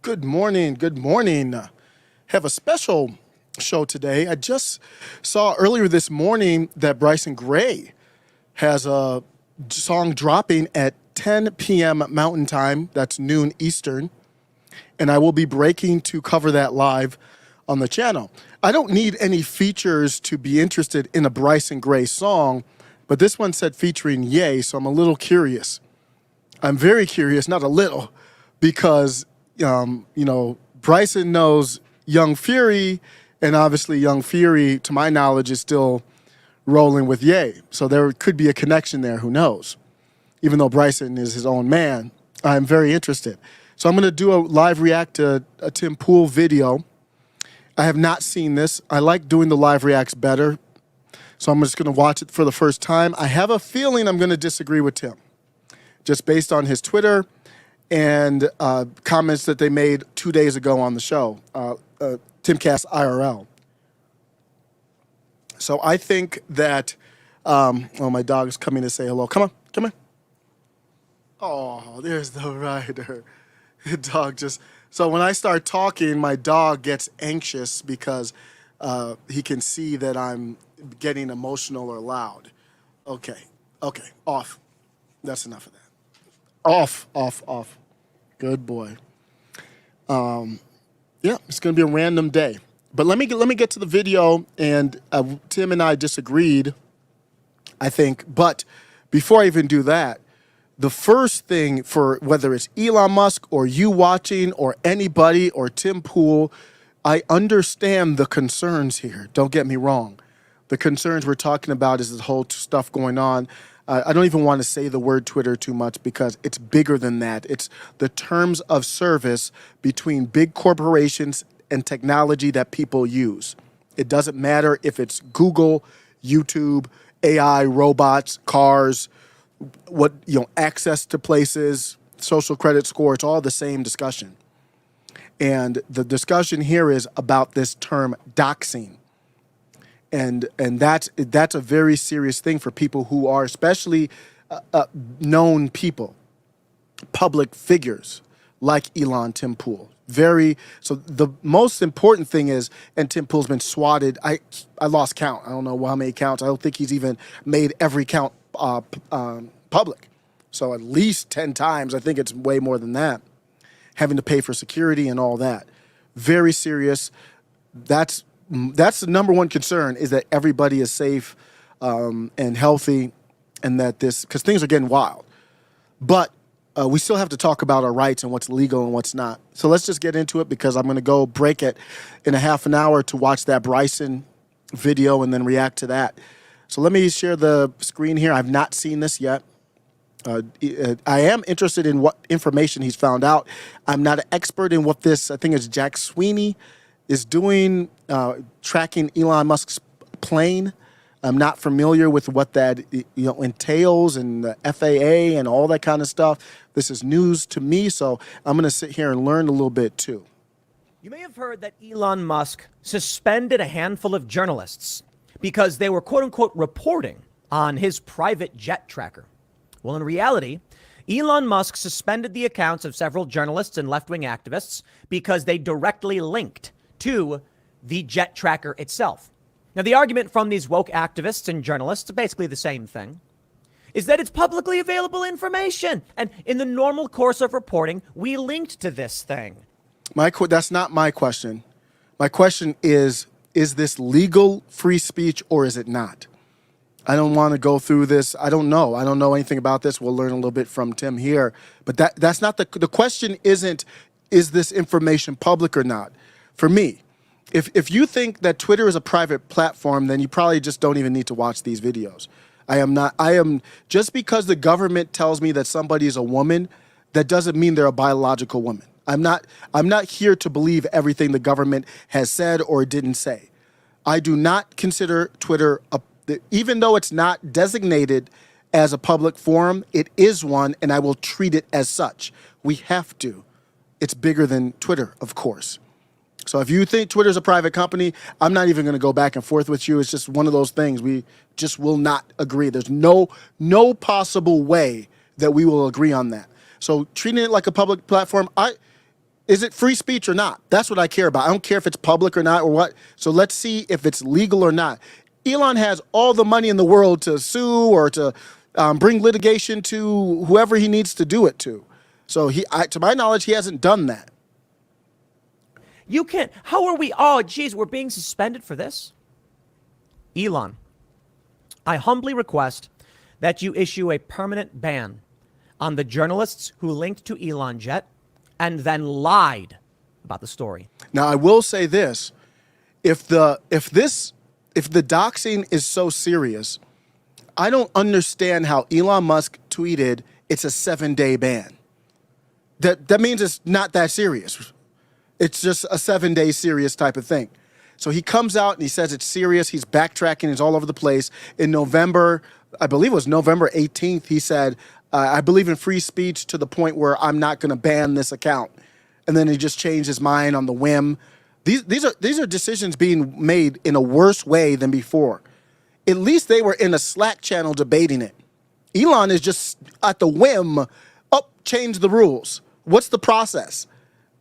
Good morning. Good morning. Have a special show today. I just saw earlier this morning that Bryson Gray has a song dropping at 10 p.m. Mountain Time. That's noon Eastern. And I will be breaking to cover that live on the channel. I don't need any features to be interested in a Bryson Gray song, but this one said featuring Ye, so I'm a little curious. I'm very curious, not a little, because Bryson knows Young Fury, and obviously Young Fury, to my knowledge, is still rolling with Ye. So there could be a connection there, who knows? Even though Bryson is his own man, I'm very interested. So I'm going to do a live react to a Tim Pool video. I have not seen this. I like doing the live reacts better, so I'm just going to watch it for the first time. I have a feeling I'm going to disagree with Tim, just based on his Twitter and comments that they made 2 days ago on the show, Timcast IRL. So I think that, my dog is coming to say hello. Come on, come on. Oh, there's the rider. The dog just, so when I start talking, my dog gets anxious because he can see that I'm getting emotional or loud. Okay, off. That's enough of that. Off. Good boy. Yeah, it's gonna be a random day. But let me get to the video. And Tim and I disagreed, I think. But before I even do that, the first thing, for whether it's Elon Musk or you watching or anybody or Tim Pool, I understand the concerns here. Don't get me wrong. The concerns we're talking about is the whole stuff going on. I don't even want to say the word Twitter too much because it's bigger than that. It's the terms of service between big corporations and technology that people use. It doesn't matter if it's Google, YouTube, AI, robots, cars, access to places, social credit score. It's all the same discussion. And the discussion here is about this term doxing. And that's a very serious thing for people who are especially known people, public figures like Elon, Tim Pool. So the most important thing is, and Tim Pool's been swatted. I lost count. I don't know how many counts. I don't think he's even made every count public. So at least 10 times. I think it's way more than that. Having to pay for security and all that. Very serious. That's the number one concern, is that everybody is safe and healthy, and that because things are getting wild. But we still have to talk about our rights and what's legal and what's not. So let's just get into it, because I'm going to go break it in a half an hour to watch that Bryson video and then react to that. So let me share the screen here. I've not seen this yet. I am interested in what information he's found out. I'm not an expert in what this, I think it's Jack Sweeney, is doing, tracking Elon Musk's plane. I'm not familiar with what that entails, and the FAA and all that kind of stuff. This is news to me, so I'm going to sit here and learn a little bit too. You may have heard that Elon Musk suspended a handful of journalists because they were quote-unquote reporting on his private jet tracker. Well, in reality, Elon Musk suspended the accounts of several journalists and left-wing activists because they directly linked to the jet tracker itself. Now, the argument from these woke activists and journalists, basically the same thing, is that it's publicly available information. And in the normal course of reporting, we linked to this thing. That's not my question. My question is this legal free speech or is it not? I don't want to go through this. I don't know. I don't know anything about this. We'll learn a little bit from Tim here. But that's not the question. Isn't, is this information public or not? For me, if you think that Twitter is a private platform, then you probably just don't even need to watch these videos. Just because the government tells me that somebody is a woman, that doesn't mean they're a biological woman. I'm not here to believe everything the government has said or didn't say. I do not consider Twitter, even though it's not designated as a public forum, it is one, and I will treat it as such. We have to. It's bigger than Twitter, of course. So if you think Twitter's a private company, I'm not even going to go back and forth with you. It's just one of those things. We just will not agree. There's no possible way that we will agree on that. So treating it like a public platform, Is it free speech or not? That's what I care about. I don't care if it's public or not or what. So let's see if it's legal or not. Elon has all the money in the world to sue or to bring litigation to whoever he needs to do it to. So to my knowledge, he hasn't done that. You can't. How are we? Oh, geez, we're being suspended for this. Elon, I humbly request that you issue a permanent ban on the journalists who linked to Elon Jet and then lied about the story. Now, I will say this: if the doxing is so serious, I don't understand how Elon Musk tweeted it's a 7-day ban. That means it's not that serious. It's just a 7-day serious type of thing. So he comes out and he says it's serious. He's backtracking. He's all over the place. In November, I believe it was November 18th, he said, I believe in free speech to the point where I'm not going to ban this account. And then he just changed his mind on the whim. These are decisions being made in a worse way than before. At least they were in a Slack channel debating it. Elon is just at the whim, change the rules. What's the process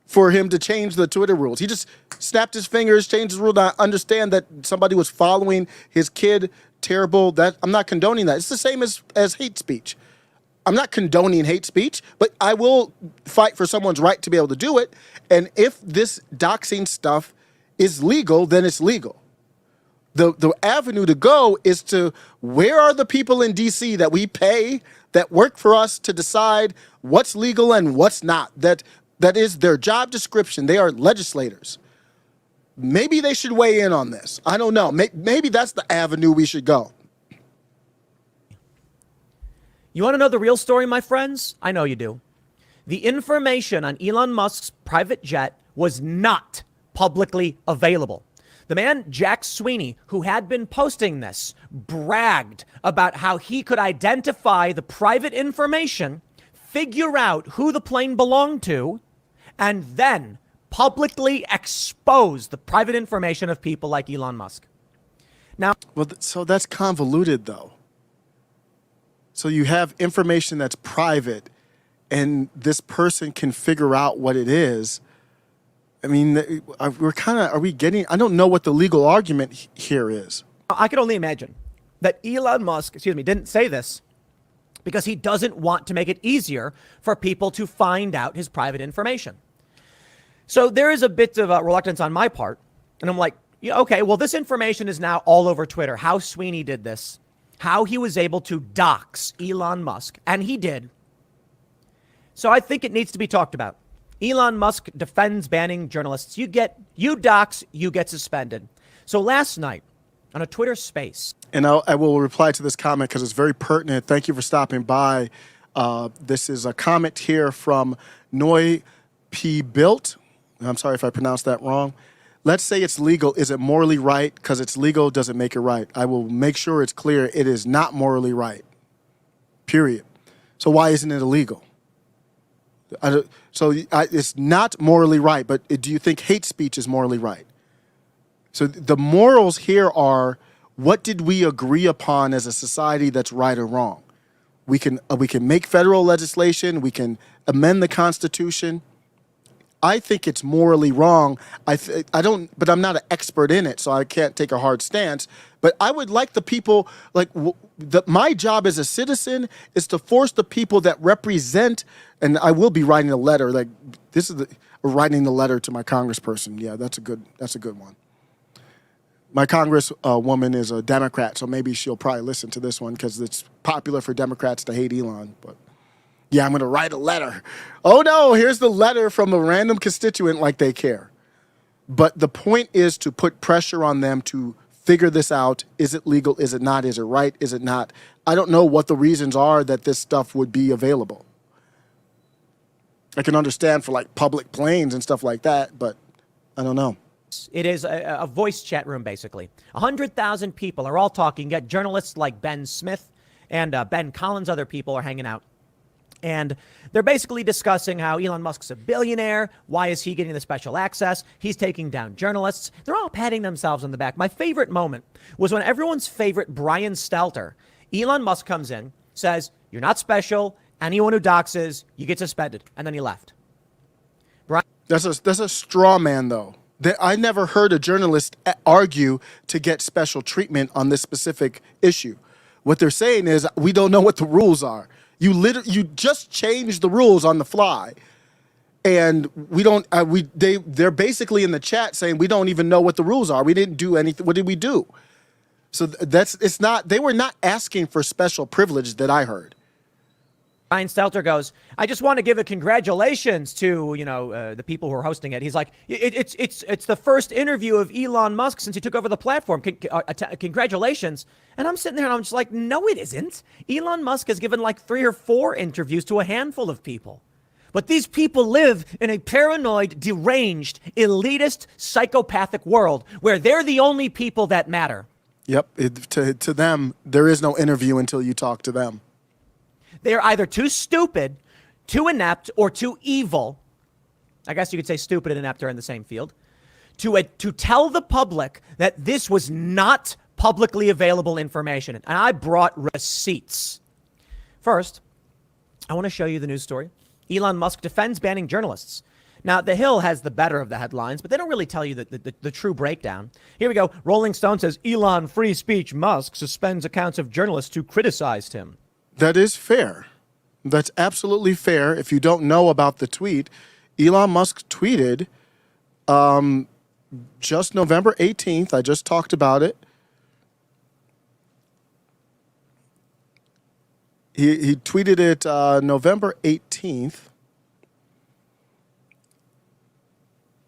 for him to change the Twitter rules? He just snapped his fingers, changed his rule. I understand that somebody was following his kid. Terrible. That I'm not condoning that. It's the same as hate speech. I'm not condoning hate speech, but I will fight for someone's right to be able to do it. And if this doxing stuff is legal, then it's legal. The avenue to go is to, where are the people in DC that we pay that work for us to decide what's legal and what's not? That is their job description. They are legislators. Maybe they should weigh in on this. I don't know. Maybe that's the avenue we should go. You want to know the real story, my friends? I know you do. The information on Elon Musk's private jet was not publicly available. The man, Jack Sweeney, who had been posting this, bragged about how he could identify the private information, figure out who the plane belonged to, and then publicly expose the private information of people like Elon Musk. Now, well, so that's convoluted, though. So you have information that's private, and this person can figure out what it is. I mean, are we getting, I don't know what the legal argument here is. I can only imagine that Elon Musk, didn't say this because he doesn't want to make it easier for people to find out his private information. So there is a bit of a reluctance on my part. And I'm like, yeah, okay, well, this information is now all over Twitter. How Sweeney did this, how he was able to dox Elon Musk, and he did. So I think it needs to be talked about. Elon Musk defends banning journalists. You dox, you get suspended. So last night on a Twitter space. And I will reply to this comment because it's very pertinent. Thank you for stopping by. This is a comment here from Noi P. Built. I'm sorry if I pronounced that wrong. Let's say it's legal. Is it morally right? Because it's legal doesn't make it right. I will make sure it's clear it is not morally right. Period. So why isn't it illegal? It's not morally right, but do you think hate speech is morally right? So the morals here are, what did we agree upon as a society that's right or wrong? We can make federal legislation. We can amend the Constitution. I think it's morally wrong. But I'm not an expert in it, so I can't take a hard stance. But I would like the people, my job as a citizen is to force the people that represent, and I will be writing a letter. Writing the letter to my congressperson. Yeah, that's a good one. My congresswoman is a Democrat, so maybe she'll probably listen to this one because it's popular for Democrats to hate Elon. But yeah, I'm going to write a letter. Oh no, here's the letter from a random constituent, like they care. But the point is to put pressure on them to figure this out. Is it legal? Is it not? Is it right? Is it not? I don't know what the reasons are that this stuff would be available. I can understand for public planes and stuff like that, but I don't know. It is a voice chat room, basically. 100,000 people are all talking. You got journalists like Ben Smith and Ben Collins, other people are hanging out. And they're basically discussing how Elon Musk's a billionaire. Why is he getting the special access? He's taking down journalists. They're all patting themselves on the back. My favorite moment was when everyone's favorite Brian Stelter, Elon Musk comes in, says, "You're not special. Anyone who doxes, you get suspended." And then he left. That's a straw man, though. I never heard a journalist argue to get special treatment on this specific issue. What they're saying is we don't know what the rules are. You just changed the rules on the fly, and we don't. They're basically in the chat saying we don't even know what the rules are. We didn't do anything. What did we do? So it's not. They were not asking for special privilege that I heard. Ryan Stelter goes, I just want to give a congratulations to, the people who are hosting it. He's like, it's the first interview of Elon Musk since he took over the platform. Congratulations. And I'm sitting there and I'm just like, no, it isn't. Elon Musk has given like 3 or 4 interviews to a handful of people. But these people live in a paranoid, deranged, elitist, psychopathic world where they're the only people that matter. Yep. To them, there is no interview until you talk to them. They're either too stupid, too inept, or too evil. I guess you could say stupid and inept are in the same field. To tell the public that this was not publicly available information. And I brought receipts. First, I want to show you the news story. Elon Musk defends banning journalists. Now, The Hill has the better of the headlines, but they don't really tell you the true breakdown. Here we go. Rolling Stone says, Elon free speech Musk suspends accounts of journalists who criticized him. That is fair. That's absolutely fair. If you don't know about the tweet, Elon Musk tweeted just November 18th. I just talked about it. He tweeted it November 18th.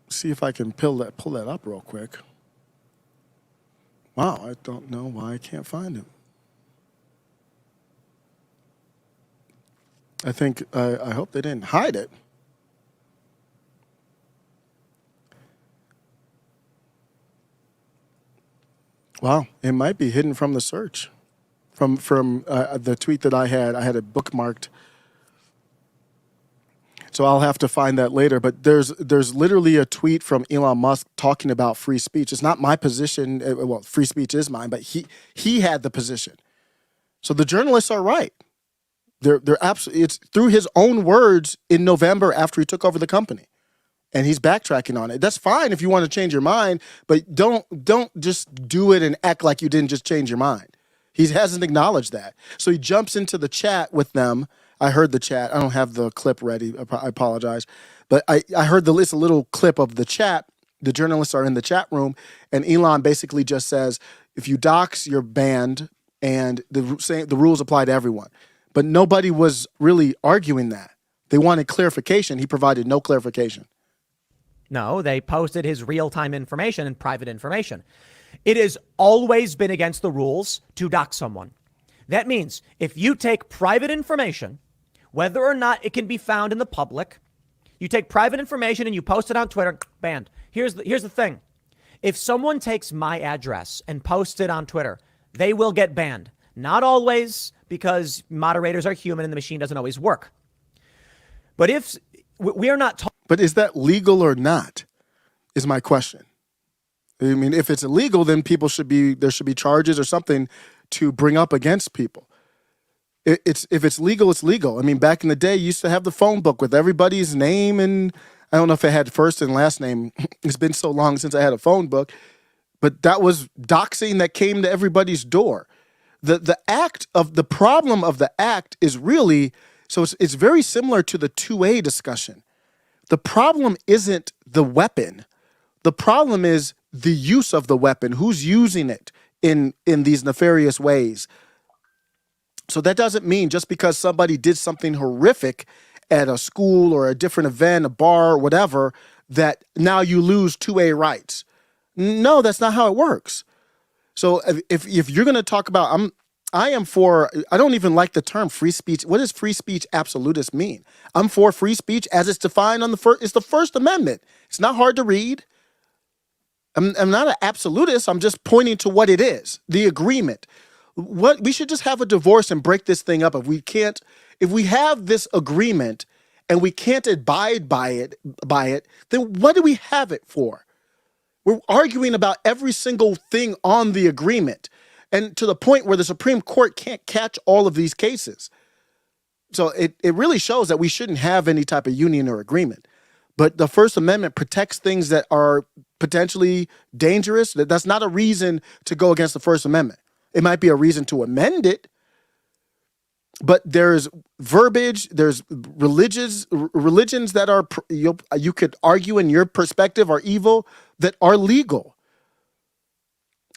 See if I can pull that up real quick. Wow, I don't know why I can't find him. I hope they didn't hide it. Wow, it might be hidden from the search, from the tweet that I had. I had it bookmarked, so I'll have to find that later. But there's literally a tweet from Elon Musk talking about free speech. It's not my position. Well, free speech is mine, but he had the position. So the journalists are right. They're absolutely. It's through his own words in November after he took over the company, and he's backtracking on it. That's fine if you want to change your mind, but don't just do it and act like you didn't just change your mind. He hasn't acknowledged that, so he jumps into the chat with them. I heard the chat. I don't have the clip ready. I apologize, but I heard it's a little clip of the chat. The journalists are in the chat room, and Elon basically just says, "If you dox, you're banned, and the rules apply to everyone." But nobody was really arguing that. They wanted clarification. He provided no clarification. No, they posted his real-time information and private information. It has always been against the rules to dox someone. That means if you take private information, whether or not it can be found in the public, you take private information and you post it on Twitter, banned. Here's the thing. If someone takes my address and posts it on Twitter, they will get banned. Not always, because moderators are human and the machine doesn't always work. But if we are not But is that legal or not, is my question. I mean, if it's illegal, then there should be charges or something to bring up against people. If it's legal, it's legal. I mean, back in the day, you used to have the phone book with everybody's name, and I don't know if it had first and last name. It's been so long since I had a phone book, but that was doxing that came to everybody's door. The problem of the act is really, so it's very similar to the 2A discussion. The problem isn't the weapon. The problem is the use of the weapon. Who's using it in these nefarious ways? So that doesn't mean just because somebody did something horrific at a school or a different event, a bar, whatever, that now you lose 2A rights. No, that's not how it works. So if you're going to talk about, I don't even like the term free speech. What does free speech absolutist mean? I'm for free speech as it's defined on it's the First Amendment. It's not hard to read. I'm not an absolutist. I'm just pointing to what it is, the agreement. We should just have a divorce and break this thing up. If we have this agreement and we can't abide by it, then what do we have it for? We're arguing about every single thing on the agreement, and to the point where the Supreme Court can't catch all of these cases. So it really shows that we shouldn't have any type of union or agreement. But the First Amendment protects things that are potentially dangerous. That's not a reason to go against the First Amendment. It might be a reason to amend it, but there's verbiage, there's religions that are, you could argue in your perspective are evil, that are legal.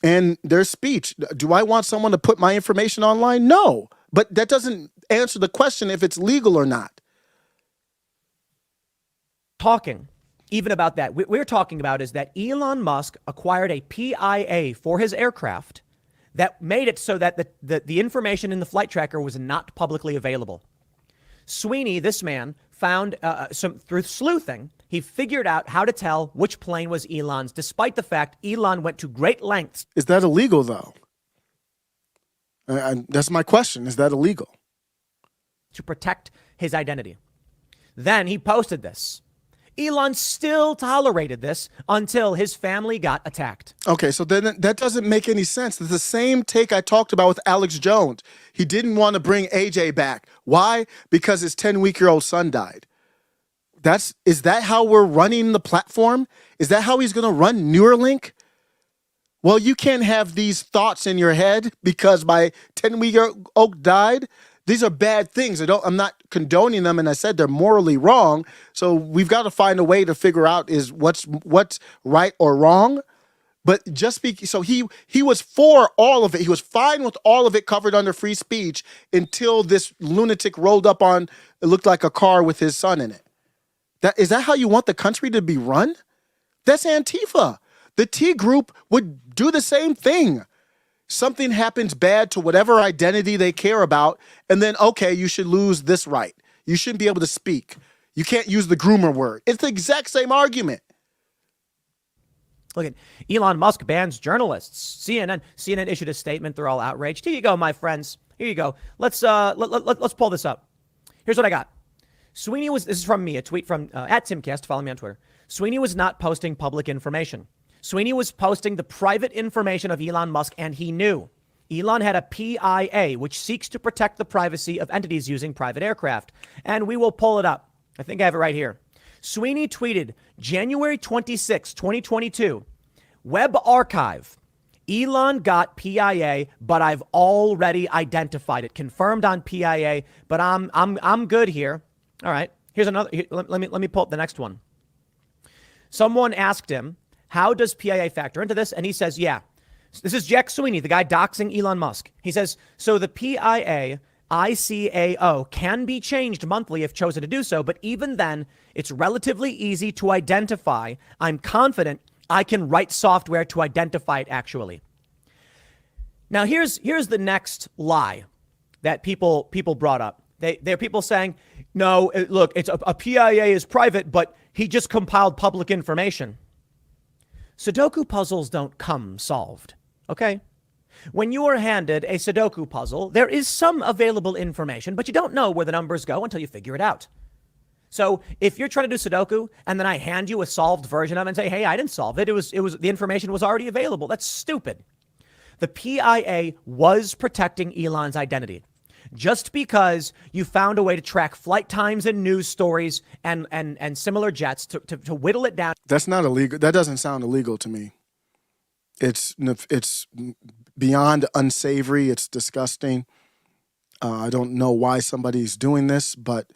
And there's speech. Do I want someone to put my information online? No. But that doesn't answer the question if it's legal or not. Talking even about that, what we're talking about is that Elon Musk acquired a PIA for his aircraft that made it so that the information in the flight tracker was not publicly available. Sweeney, this man, found through sleuthing, he figured out how to tell which plane was Elon's, despite the fact Elon went to great lengths. Is that illegal, though? That's my question. Is that illegal? To protect his identity. Then he posted this. Elon still tolerated this until his family got attacked. Okay, so then that doesn't make any sense. It's the same take I talked about with Alex Jones. He didn't want to bring AJ back. Why? Because his 10-week-old son died. Is that how we're running the platform? Is that how he's going to run Neuralink? Well, you can't have these thoughts in your head because my 10-week-old died. These are bad things. I'm not condoning them, and I said they're morally wrong. So we've got to find a way to figure out is what's right or wrong. But so he was for all of it. He was fine with all of it covered under free speech until this lunatic rolled up on, it looked like a car with his son in it. Is that how you want the country to be run? That's Antifa. The T group would do the same thing. Something happens bad to whatever identity they care about, and then, okay, you should lose this right. You shouldn't be able to speak. You can't use the groomer word. It's the exact same argument. Look at Elon Musk bans journalists. CNN issued a statement. They're all outraged. Here you go, my friends. Here you go. Let's pull this up. Here's what I got. This is from me, a tweet from @Timcast. Follow me on Twitter. Sweeney was not posting public information. Sweeney was posting the private information of Elon Musk, and he knew. Elon had a PIA, which seeks to protect the privacy of entities using private aircraft. And we will pull it up. I think I have it right here. Sweeney tweeted January 26, 2022, Web Archive. Elon got PIA, but I've already identified it. Confirmed on PIA, but I'm good here. All right. Here's another. Let me pull up the next one. Someone asked him, how does PIA factor into this? And he says, yeah. This is Jack Sweeney, the guy doxing Elon Musk. He says, so the PIA ICAO can be changed monthly if chosen to do so, but even then, it's relatively easy to identify. I'm confident I can write software to identify it actually. Now, here's the next lie that people brought up. There are people saying, no, look, it's a PIA is private, but he just compiled public information. Sudoku puzzles don't come solved, okay? When you are handed a Sudoku puzzle, there is some available information, but you don't know where the numbers go until you figure it out. So if you're trying to do Sudoku and then I hand you a solved version of it and say, hey, I didn't solve it. It was the information was already available. That's stupid. The PIA was protecting Elon's identity. Just because you found a way to track flight times and news stories and similar jets to whittle it down. That's not illegal. That doesn't sound illegal to me. It's beyond unsavory. It's disgusting. I don't know why somebody's doing this, but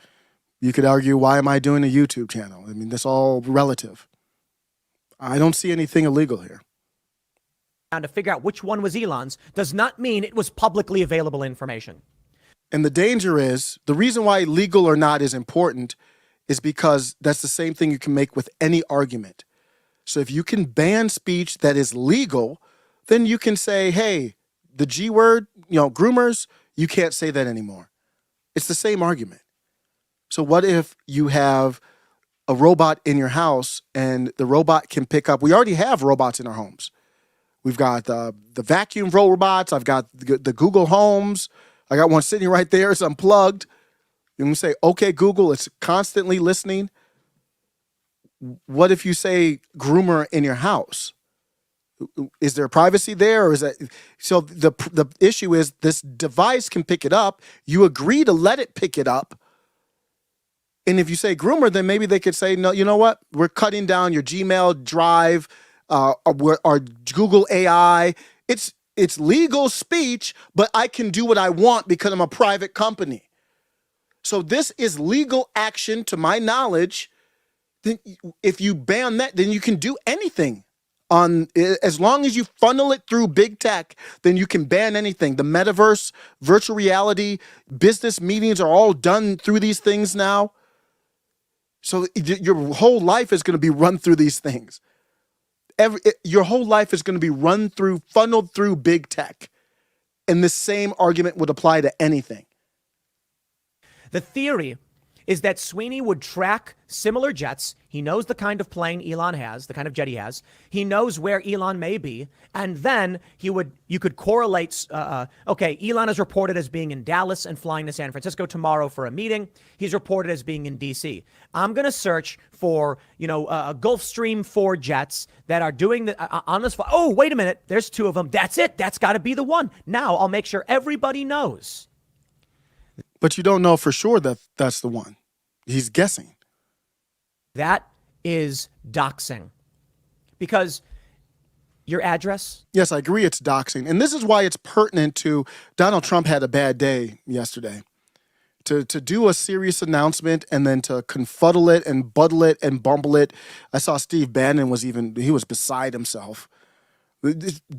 you could argue, why am I doing a YouTube channel? I mean, that's all relative. I don't see anything illegal here. And to figure out which one was Elon's does not mean it was publicly available information. And the danger is, the reason why legal or not is important is because that's the same thing you can make with any argument. So if you can ban speech that is legal, then you can say, hey, the G word, groomers, you can't say that anymore. It's the same argument. So what if you have a robot in your house and the robot can pick up, we already have robots in our homes. We've got the vacuum robots. I've got the Google Homes. I got one sitting right there. It's unplugged. You can say, okay, Google, it's constantly listening. What if you say groomer in your house? Is there privacy there? Or is that so? The issue is this device can pick it up. You agree to let it pick it up. And if you say groomer, then maybe they could say, no, you know what? We're cutting down your Gmail Drive, our Google AI. It's legal speech, but I can do what I want because I'm a private company. So this is legal action to my knowledge. Then if you ban that, then you can do anything. As long as you funnel it through big tech, then you can ban anything. The metaverse, virtual reality, business meetings are all done through these things now. So your whole life is going to be run through these things. Your whole life is going to be funneled through big tech. And the same argument would apply to anything. The theory is that Sweeney would track similar jets. He knows the kind of plane Elon has, the kind of jet he has. He knows where Elon may be. And then you could correlate, okay, Elon is reported as being in Dallas and flying to San Francisco tomorrow for a meeting. He's reported as being in DC. I'm going to search for, Gulfstream 4 jets that are doing on this. Oh, wait a minute. There's 2 of them. That's it. That's got to be the one. Now I'll make sure everybody knows. But you don't know for sure that that's the one. He's guessing. That is doxing. Because your address? Yes, I agree it's doxing. And this is why it's pertinent to Donald Trump had a bad day yesterday. To do a serious announcement and then to confuddle it and buddle it and bumble it. I saw Steve Bannon he was beside himself.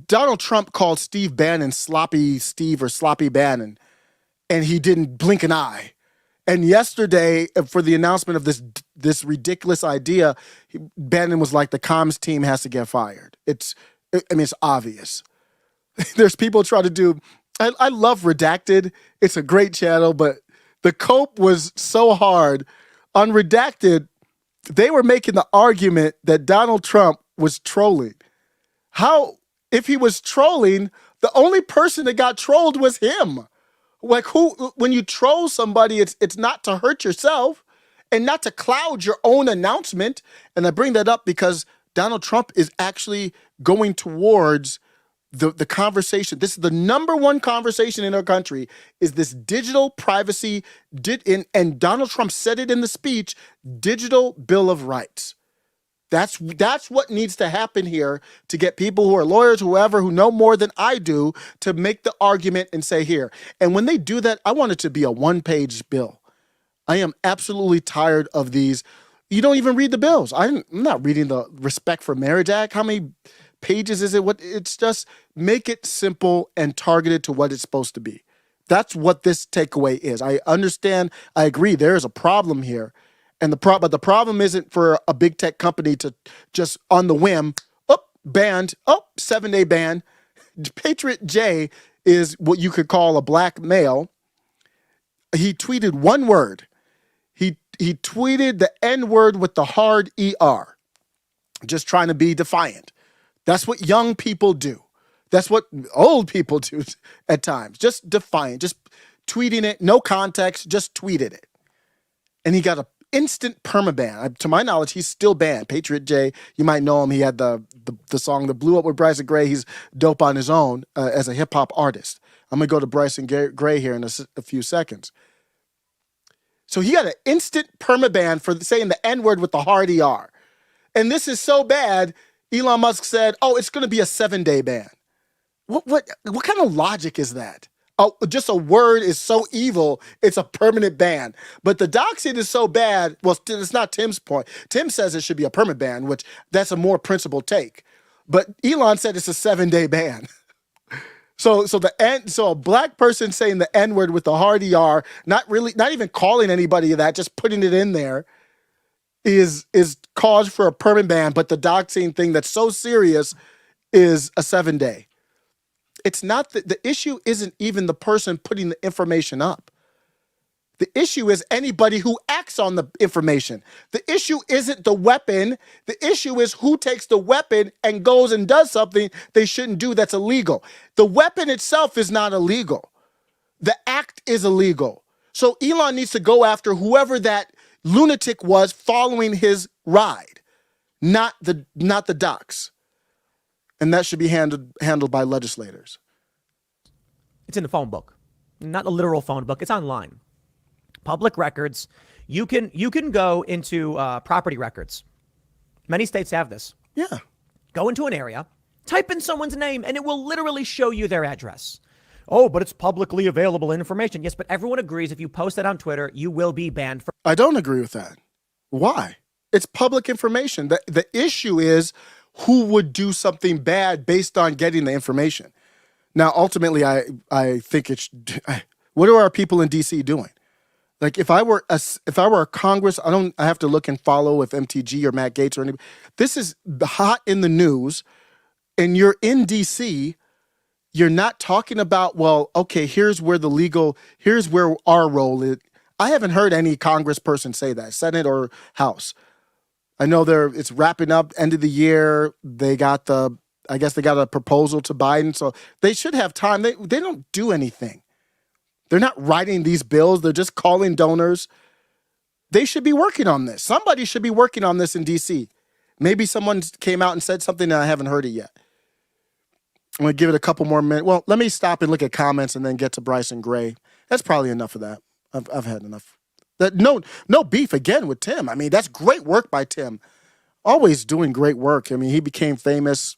Donald Trump called Steve Bannon Sloppy Steve or Sloppy Bannon. And he didn't blink an eye. And yesterday, for the announcement of this ridiculous idea, Bannon was like, the comms team has to get fired. It's obvious. There's people trying to do, I love Redacted. It's a great channel, but the cope was so hard. On Redacted, they were making the argument that Donald Trump was trolling. How, if he was trolling, the only person that got trolled was him. Like when you troll somebody, it's not to hurt yourself and not to cloud your own announcement. And I bring that up because Donald Trump is actually going towards the conversation. This is the number one conversation in our country is this digital privacy, and Donald Trump said it in the speech, digital Bill of Rights. That's what needs to happen here to get people who are lawyers, whoever, who know more than I do, to make the argument and say here. And when they do that, I want it to be a one-page bill. I am absolutely tired of these. You don't even read the bills. I'm not reading the Respect for Marriage Act. How many pages is it? It's just make it simple and targeted to what it's supposed to be. That's what this takeaway is. I understand. I agree. There is a problem here. And but the problem isn't for a big tech company to just on the whim, banned, 7-day ban. Patriot J is what you could call a black male. He tweeted one word. He tweeted the N word with the hard ER, just trying to be defiant. That's what young people do. That's what old people do at times. Just defiant, just tweeting it, no context, just tweeted it. And he got a instant permaban. To my knowledge, he's still banned. Patriot J, you might know him. He had the song that blew up with Bryson Gray. He's dope on his own as a hip hop artist. I'm gonna go to Bryson Gray here in a few seconds. So he got an instant permaban for saying the N word with the hard ER. And this is so bad. Elon Musk said, it's gonna be a 7-day ban. What kind of logic is that? Oh, just a word is so evil, it's a permanent ban. But the doxing is so bad, well, it's not Tim's point. Tim says it should be a permanent ban, which that's a more principled take. But Elon said it's a 7-day ban. So a black person saying the N-word with the hard ER, not even calling anybody that, just putting it in there, is cause for a permanent ban. But the doxing thing that's so serious is a 7-day. It's not the issue isn't even the person putting the information up. The issue is anybody who acts on the information. The issue isn't the weapon. The issue is who takes the weapon and goes and does something they shouldn't do that's illegal. The weapon itself is not illegal. The act is illegal. So Elon needs to go after whoever that lunatic was following his ride, not the docs. And that should be handled by legislators. It's in the phone book, not a literal phone book. It's online. Public records. You can go into property records. Many states have this. Yeah. Go into an area, type in someone's name, and it will literally show you their address. Oh, but it's publicly available information. Yes, but everyone agrees if you post that on Twitter, you will be banned from. I don't agree with that. Why? It's public information. The issue is who would do something bad based on getting the information. Now, ultimately, I think it's what are our people in DC doing? Like if I were a Congress, I have to look and follow if MTG or Matt Gaetz or anybody. This is hot in the news, and you're in DC. You're not talking about, well, okay, here's where our role is. I haven't heard any congressperson say that, Senate or House. I know it's wrapping up, end of the year. I guess they got a proposal to Biden, so they should have time. They don't do anything. They're not writing these bills. They're just calling donors. They should be working on this. Somebody should be working on this in DC. Maybe someone came out and said something and I haven't heard it yet. I'm going to give it a couple more minutes. Well, let me stop and look at comments and then get to Bryson Gray. That's probably enough of that. I've had enough. No beef again with Tim. I mean, that's great work by Tim. Always doing great work. I mean, he became famous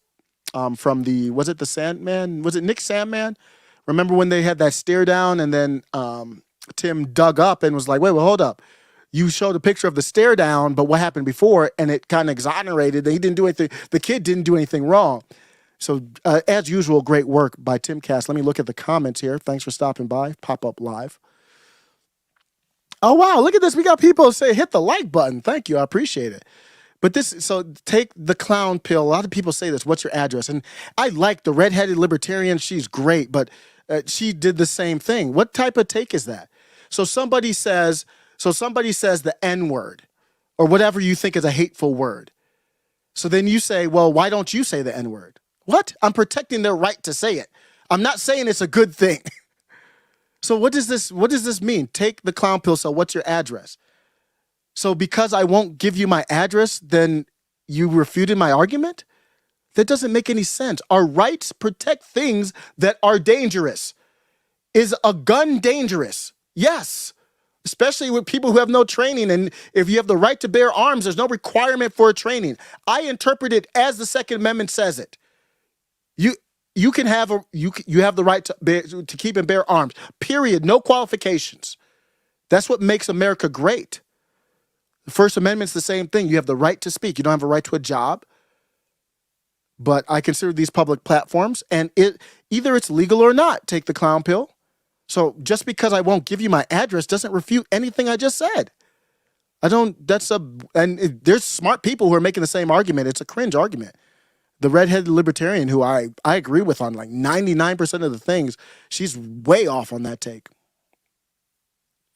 from was it the Sandman? Was it Nick Sandman? Remember when they had that stare down and then Tim dug up and was like, wait, well, hold up. You showed a picture of the stare down, but what happened before? And it kind of exonerated. He didn't do anything. The kid didn't do anything wrong. So as usual, great work by Tim Cass. Let me look at the comments here. Thanks for stopping by. Pop up live. Oh, wow. Look at this. We got people say hit the like button. Thank you. I appreciate it. But so take the clown pill. A lot of people say this. What's your address? And I like the redheaded libertarian. She's great, but she did the same thing. What type of take is that? So somebody says the N-word or whatever you think is a hateful word. So then you say, well, why don't you say the N-word? What? I'm protecting their right to say it. I'm not saying it's a good thing. So what does this mean? Take the clown pill. So what's your address? So because I won't give you my address, then you refuted my argument? That doesn't make any sense. Our rights protect things that are dangerous. Is a gun dangerous? Yes. Especially with people who have no training. And if you have the right to bear arms, there's no requirement for a training. I interpret it as the Second Amendment says it. You have the right to keep and bear arms. Period. No qualifications. That's what makes America great. The First Amendment's the same thing. You have the right to speak. You don't have a right to a job. But I consider these public platforms, and either it's legal or not. Take the clown pill. So just because I won't give you my address doesn't refute anything I just said. There's smart people who are making the same argument. It's a cringe argument. The redheaded libertarian, who I agree with on like 99% of the things, she's way off on that take.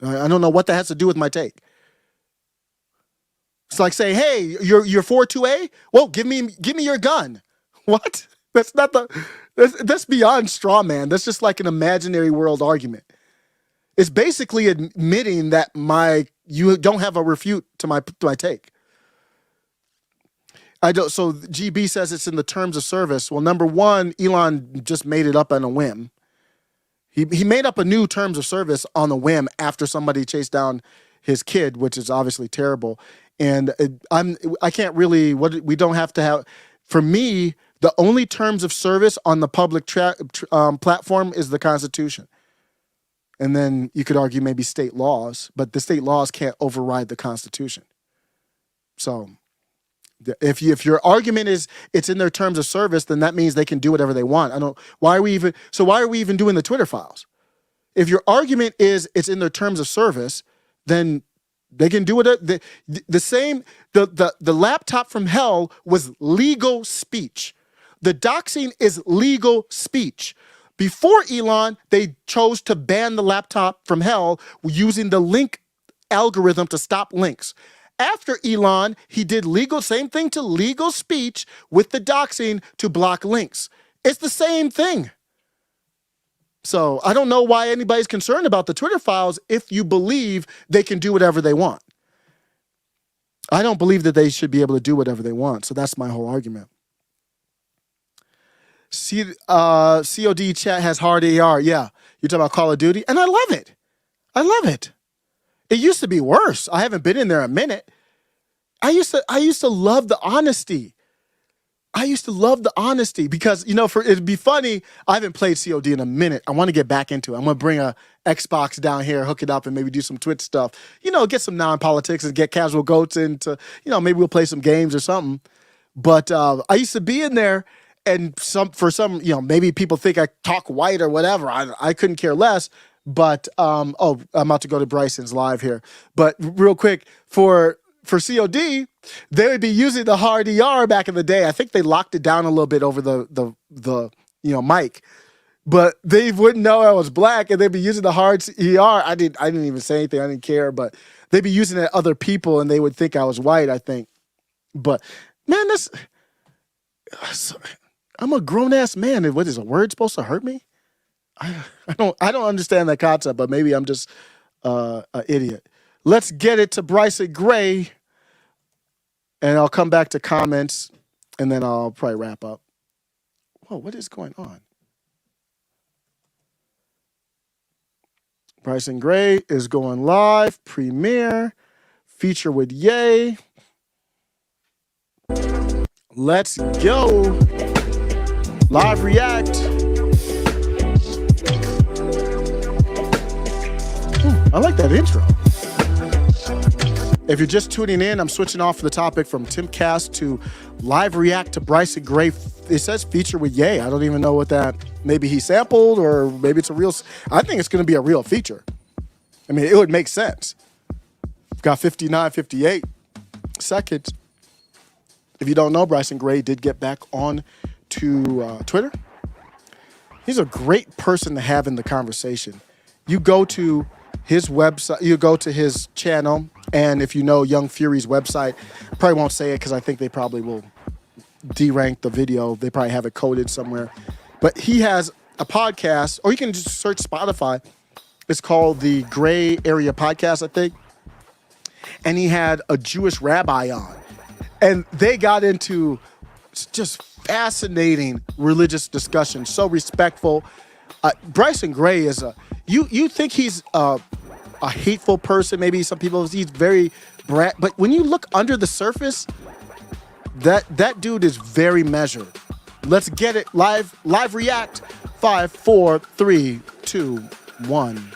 I don't know what that has to do with my take. It's like saying, hey, you're 4-2A? Well, give me your gun. What? That's beyond straw man. That's just like an imaginary world argument. It's basically admitting that you don't have a refute to my take. So GB says it's in the terms of service. Well, number one, Elon just made it up on a whim. He made up a new terms of service on a whim after somebody chased down his kid, which is obviously terrible. And I can't really, we don't have to have, for me, the only terms of service on the public platform is the Constitution. And then you could argue maybe state laws, but the state laws can't override the Constitution. So if your argument is it's in their terms of service, then that means they can do whatever they want. Why are we even doing the Twitter files? If your argument is it's in their terms of service, then they can do it. The laptop from hell was legal speech. The doxing is legal speech. Before Elon, they chose to ban the laptop from hell using the link algorithm to stop links. After Elon, he did same thing to legal speech with the doxing to block links. It's the same thing. So I don't know why anybody's concerned about the Twitter files if you believe they can do whatever they want. I don't believe that they should be able to do whatever they want. So that's my whole argument. COD chat has hard AR. Yeah, you're talking about Call of Duty, and I love it. I love it. It used to be worse. I haven't been in there a minute. I used to love the honesty. I used to love the honesty because, it'd be funny. I haven't played COD in a minute. I want to get back into it. I'm going to bring a Xbox down here, hook it up, and maybe do some Twitch stuff. Get some non-politics and get casual goats into, maybe we'll play some games or something. But I used to be in there, and maybe people think I talk white or whatever. I couldn't care less. But, I'm about to go to Bryson's live here. But real quick, for COD, they would be using the hard ER back in the day. I think they locked it down a little bit over the mic, but they wouldn't know I was black, and they'd be using the hard ER. I didn't even say anything. I didn't care, but they'd be using it at other people, and they would think I was white, I think. But man, I'm a grown ass man. What is a word supposed to hurt me? I don't understand that concept, but maybe I'm just an idiot. Let's get it to Bryson Gray, and I'll come back to comments, and then I'll probably wrap up. Whoa, what is going on? Bryson Gray is going live, premiere, feature with Ye. Let's go. Live react. I like that intro. If you're just tuning in, I'm switching off the topic from Timcast to live react to Bryson Gray. It says feature with Ye. I don't even know what that, maybe he sampled or maybe it's a real, I think it's going to be a real feature. I mean, it would make sense. Got 59, 58 seconds. If you don't know, Bryson Gray did get back on to Twitter. He's a great person to have in the conversation. You go to his website, you go to his channel, and if you know Young Fury's website, I probably won't say it because I think they probably will derank the video. They probably have it coded somewhere. But he has a podcast, or you can just search Spotify. It's called the Gray Area Podcast, I think. And he had a Jewish rabbi on. And they got into just fascinating religious discussion, so respectful. Bryson Gray is you think he's a hateful person, maybe some people, he's very brat, but when you look under the surface, that dude is very measured. Let's get it live react. 5, 4, 3, 2, 1.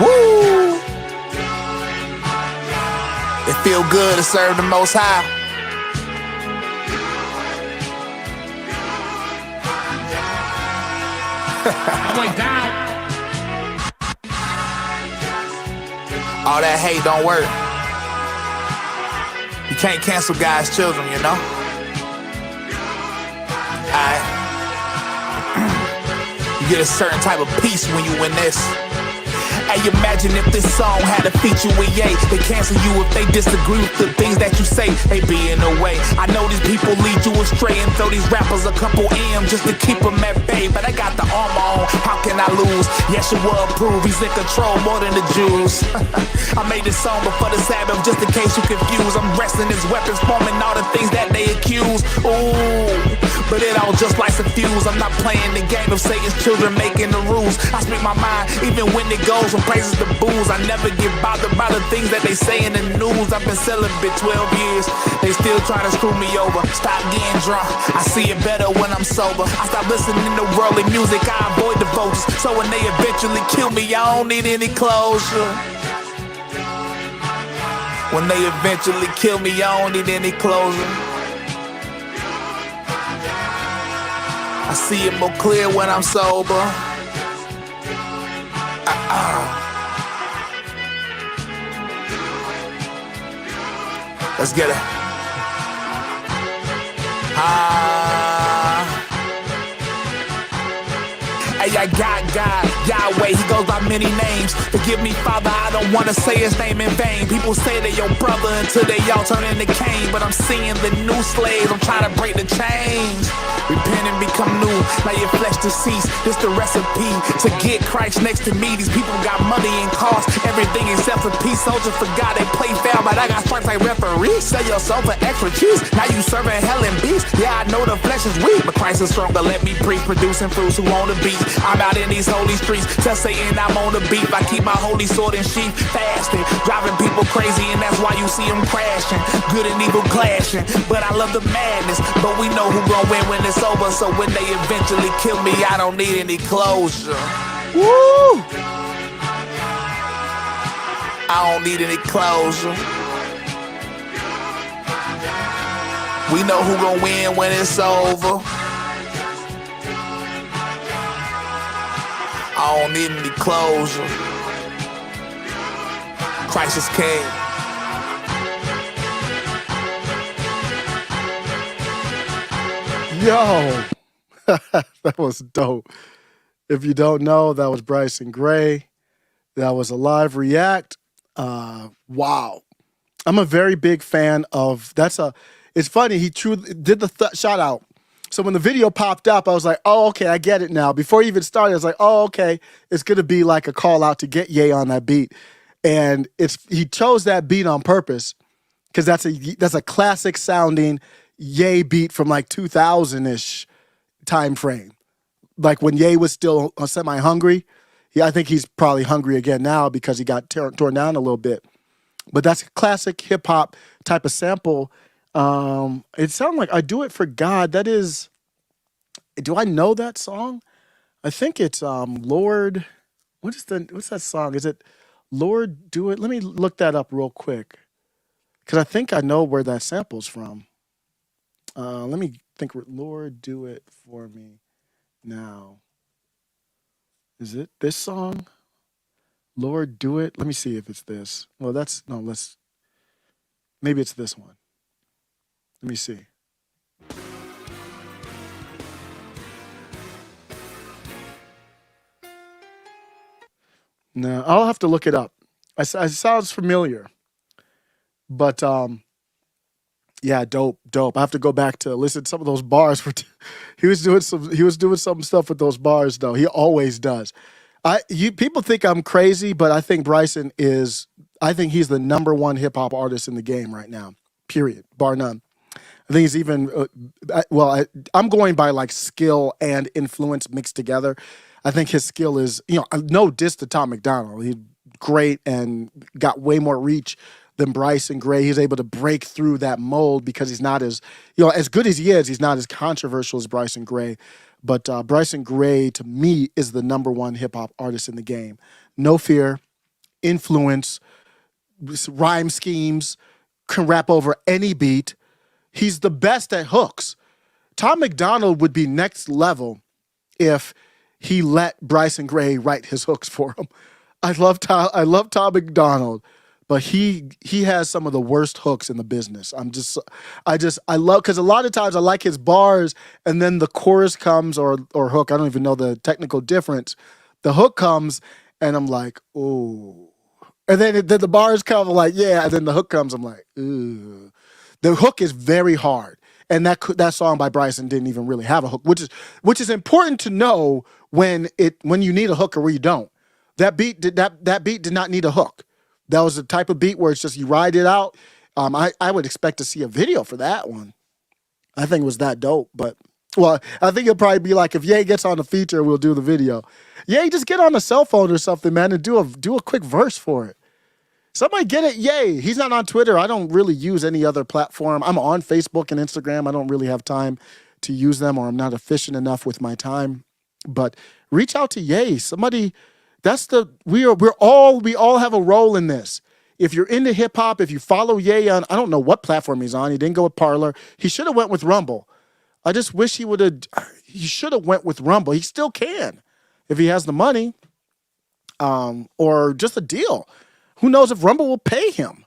Woo! It feel good to serve the Most High. I went down. All that hate don't work. You can't cancel God's children, you know? Alright. You get a certain type of peace when you win this. Hey, imagine if this song had a feature with Ye. They cancel you if they disagree with the things that you say. They be in the way. I know these people lead you astray and throw these rappers a couple M just to keep them at bay. But I got the armor on, how can I lose? Yeshua approve, he's in control more than the Jews. I made this song before the Sabbath just in case you confused. I'm wrestling his weapons, forming all the things that they accuse. Ooh, but it all just like a fuse. I'm not playing the game of Satan's children making the rules. I speak my mind even when it goes from praises to booze. I never get bothered by the things that they say in the news. I've been celibate 12 years. They still trying to screw me over. Stop getting drunk. I see it better when I'm sober. I stop listening to worldly music. I avoid the vultures. So when they eventually kill me, I don't need any closure. When they eventually kill me, I don't need any closure. I see it more clear when I'm sober. Let's get it. Hey, I got God, Yahweh, he goes by many names. Forgive me, Father, I don't want to say his name in vain. People say they're your brother until they all turn into Cain. But I'm seeing the new slaves, I'm trying to break the chains. Repent and become new, let your flesh decease. This the recipe to get Christ next to me. These people got money and cost, everything except for peace. Soldiers forgot they play fair, but I got stripes like referees. Sell your soul for extra cheese, now you serving hell and beast. Yeah, I know the flesh is weak, but Christ is stronger. Let me preach, producing fruits who on the beat. I'm out in these holy streets, tell Satan I'm on the beat. I keep my holy sword in sheath, fasting, driving people crazy, and that's why you see them crashing. Good and evil clashing, but I love the madness. But we know who gon' win when it's over, so when they eventually kill me, I don't need any closure. Woo! I don't need any closure. We know who gon' win when it's over. I don't need any closure. Christ is king. Yo, that was dope. If you don't know, that was Bryson Gray. That was a live react. Wow. I'm a very big fan of, it's funny, he did the shout out. So when the video popped up, I was like, oh, okay, I get it now. Before he even started, I was like, oh, okay, it's going to be like a call out to get Ye on that beat. And he chose that beat on purpose because that's a classic sounding Ye beat from like 2000-ish time frame. Like when Ye was still semi-hungry. Yeah, I think he's probably hungry again now because he got torn down a little bit. But that's a classic hip hop type of sample. It sounded like I Do It for God. That is, do I know that song? I think it's Lord. What's that song? Is it Lord Do It? Let me look that up real quick. Because I think I know where that sample's from. Let me think. Lord Do It For Me Now. Is it this song? Lord Do It. Let me see if it's this. Well, maybe it's this one. Let me see. No, I'll have to look it up. It sounds familiar. But yeah, dope. I have to go back to listen to some of those bars. He was doing some stuff with those bars though. He always does. People think I'm crazy, but I think I think he's the number one hip hop artist in the game right now. Period, bar none. I think he's even I'm going by like skill and influence mixed together. I think his skill is, no diss to Tom McDonald. He's great and got way more reach than Bryson Gray. He's able to break through that mold because he's not as good as he is, he's not as controversial as Bryson Gray. But Bryson Gray, to me, is the number one hip-hop artist in the game. No fear, influence, rhyme schemes, can rap over any beat. He's the best at hooks. Tom McDonald would be next level if he let Bryson Gray write his hooks for him. I love Tom McDonald, but he has some of the worst hooks in the business. I love, because a lot of times I like his bars and then the chorus comes or hook. I don't even know the technical difference. The hook comes and I'm like, ooh. And then the bars come, I'm like, yeah. And then the hook comes, I'm like, ooh. The hook is very hard. And that song by Bryson didn't even really have a hook, which is important to know when you need a hook or where you don't. That beat did not need a hook. That was the type of beat where it's just you ride it out. I would expect to see a video for that one. I think it was that dope. But I think it'll probably be like if Ye gets on the feature, we'll do the video. Ye, just get on a cell phone or something, man, and do a quick verse for it. Somebody get it, Ye. He's not on Twitter. I don't really use any other platform. I'm on Facebook and Instagram. I don't really have time to use them, or I'm not efficient enough with my time. But reach out to Ye. Somebody. We all have a role in this. If you're into hip hop, if you follow Ye on, I don't know what platform he's on. He didn't go with Parler. He should have went with Rumble. I just wish he should have went with Rumble. He still can if he has the money, or just a deal. Who knows if Rumble will pay him?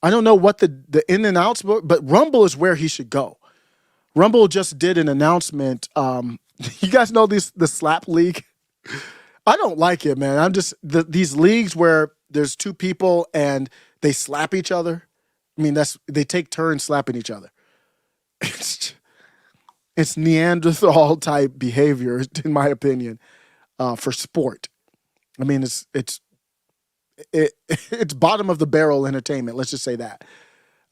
I don't know what the in and outs, but Rumble is where he should go. Rumble just did an announcement. You guys know the slap league? I don't like it, man. I'm just these leagues where there's two people and they slap each other. I mean, they take turns slapping each other. It's Neanderthal type behavior, in my opinion, for sport. I mean, it's bottom of the barrel entertainment. Let's just say that.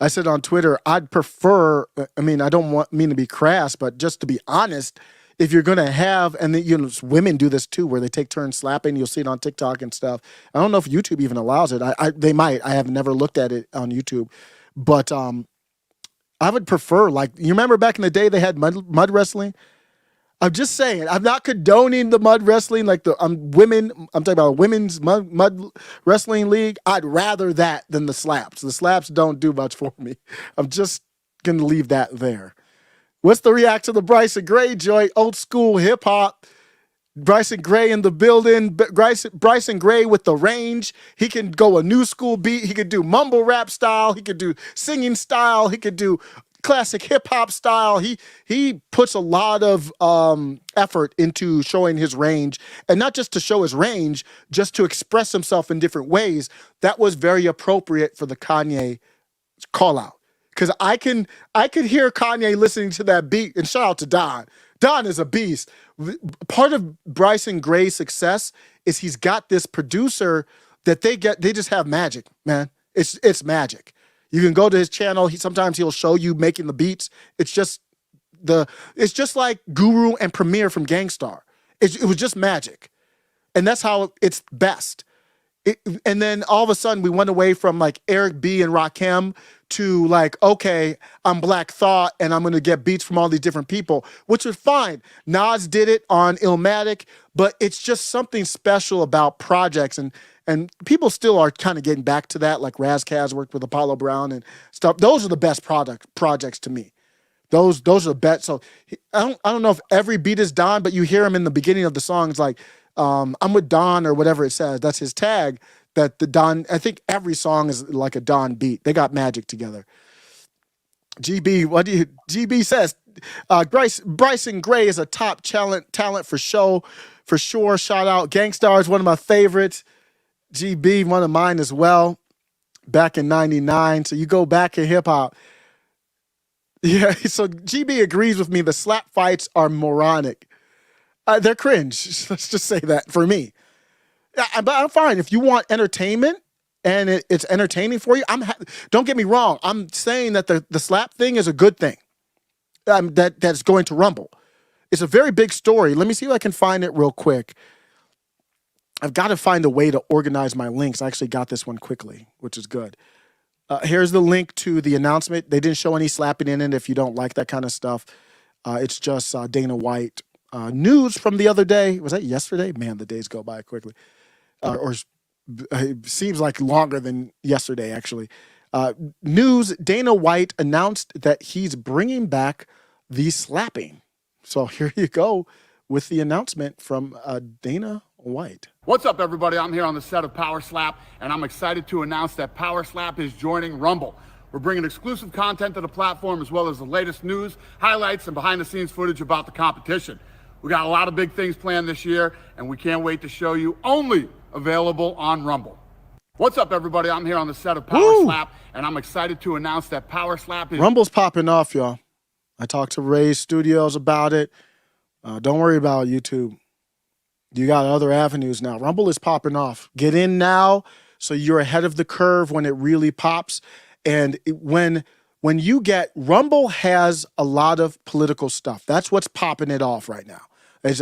I said on Twitter, I'd prefer. I mean, I don't mean to be crass, but just to be honest, if you're gonna have, and women do this too, where they take turns slapping. You'll see it on TikTok and stuff. I don't know if YouTube even allows it. They might. I have never looked at it on YouTube, but I would prefer, like, you remember back in the day they had mud wrestling. I'm just saying, I'm not condoning the mud wrestling, like I'm talking about a women's mud wrestling league. I'd rather that than the slaps. The slaps don't do much for me. I'm just gonna leave that there. What's the react to the Bryson Gray joint? Old school hip hop. Bryson Gray in the building. Bryson Gray with the range. He can go a new school beat. He could do mumble rap style. He could do singing style. He could do classic hip hop style. He puts a lot of effort into showing his range, and not just to show his range, just to express himself in different ways. That was very appropriate for the Kanye call out. Because I could hear Kanye listening to that beat, and shout out to Don. Don is a beast. Part of Bryson Gray's success is he's got this producer that they just have magic, man. It's magic. You can go to his channel. Sometimes he'll show you making the beats. It's just like Guru and Premier from Gangstar. It was just magic, and that's how it's best. And then all of a sudden we went away from like Eric B and Rakim to like, okay, I'm Black Thought and I'm going to get beats from all these different people, which was fine. Nas did it on Illmatic, but it's just something special about projects, and people still are kind of getting back to that. Like Razkaz worked with Apollo Brown and stuff. Those are the best projects to me. Those are the best. So I don't know if every beat is Don, but you hear him in the beginning of the song. It's like, I'm with Don or whatever it says. That's his tag. That the Don, I think every song is like a Don beat. They got magic together. GB says, Bryson Gray is a top talent for sure. Shout out. Gangstar is one of my favorites. GB, one of mine as well. Back in 99. So you go back in hip hop. Yeah, so GB agrees with me. The slap fights are moronic. They're cringe. Let's just say that for me. But I'm fine. If you want entertainment and it's entertaining for you, don't get me wrong. I'm saying that the slap thing is a good thing. That's going to Rumble. It's a very big story. Let me see if I can find it real quick. I've got to find a way to organize my links. I actually got this one quickly, which is good. Here's the link to the announcement. They didn't show any slapping in it if you don't like that kind of stuff. It's just Dana White. News from the other day. Was that yesterday? Man, the days go by quickly. Or it seems like longer than yesterday, actually. News, Dana White announced that he's bringing back the slapping. So here you go with the announcement from Dana White. What's up, everybody? I'm here on the set of Power Slap, and I'm excited to announce that Power Slap is joining Rumble. We're bringing exclusive content to the platform, as well as the latest news, highlights, and behind-the-scenes footage about the competition. We got a lot of big things planned this year, and we can't wait to show you. Only available on Rumble. What's up, everybody? I'm here on the set of Power Slap, and I'm excited to announce that Power Slap is... Rumble's popping off, y'all. I talked to Ray's Studios about it. Don't worry about YouTube. You got other avenues now. Rumble is popping off. Get in now so you're ahead of the curve when it really pops. And when you get... Rumble has a lot of political stuff. That's what's popping it off right now.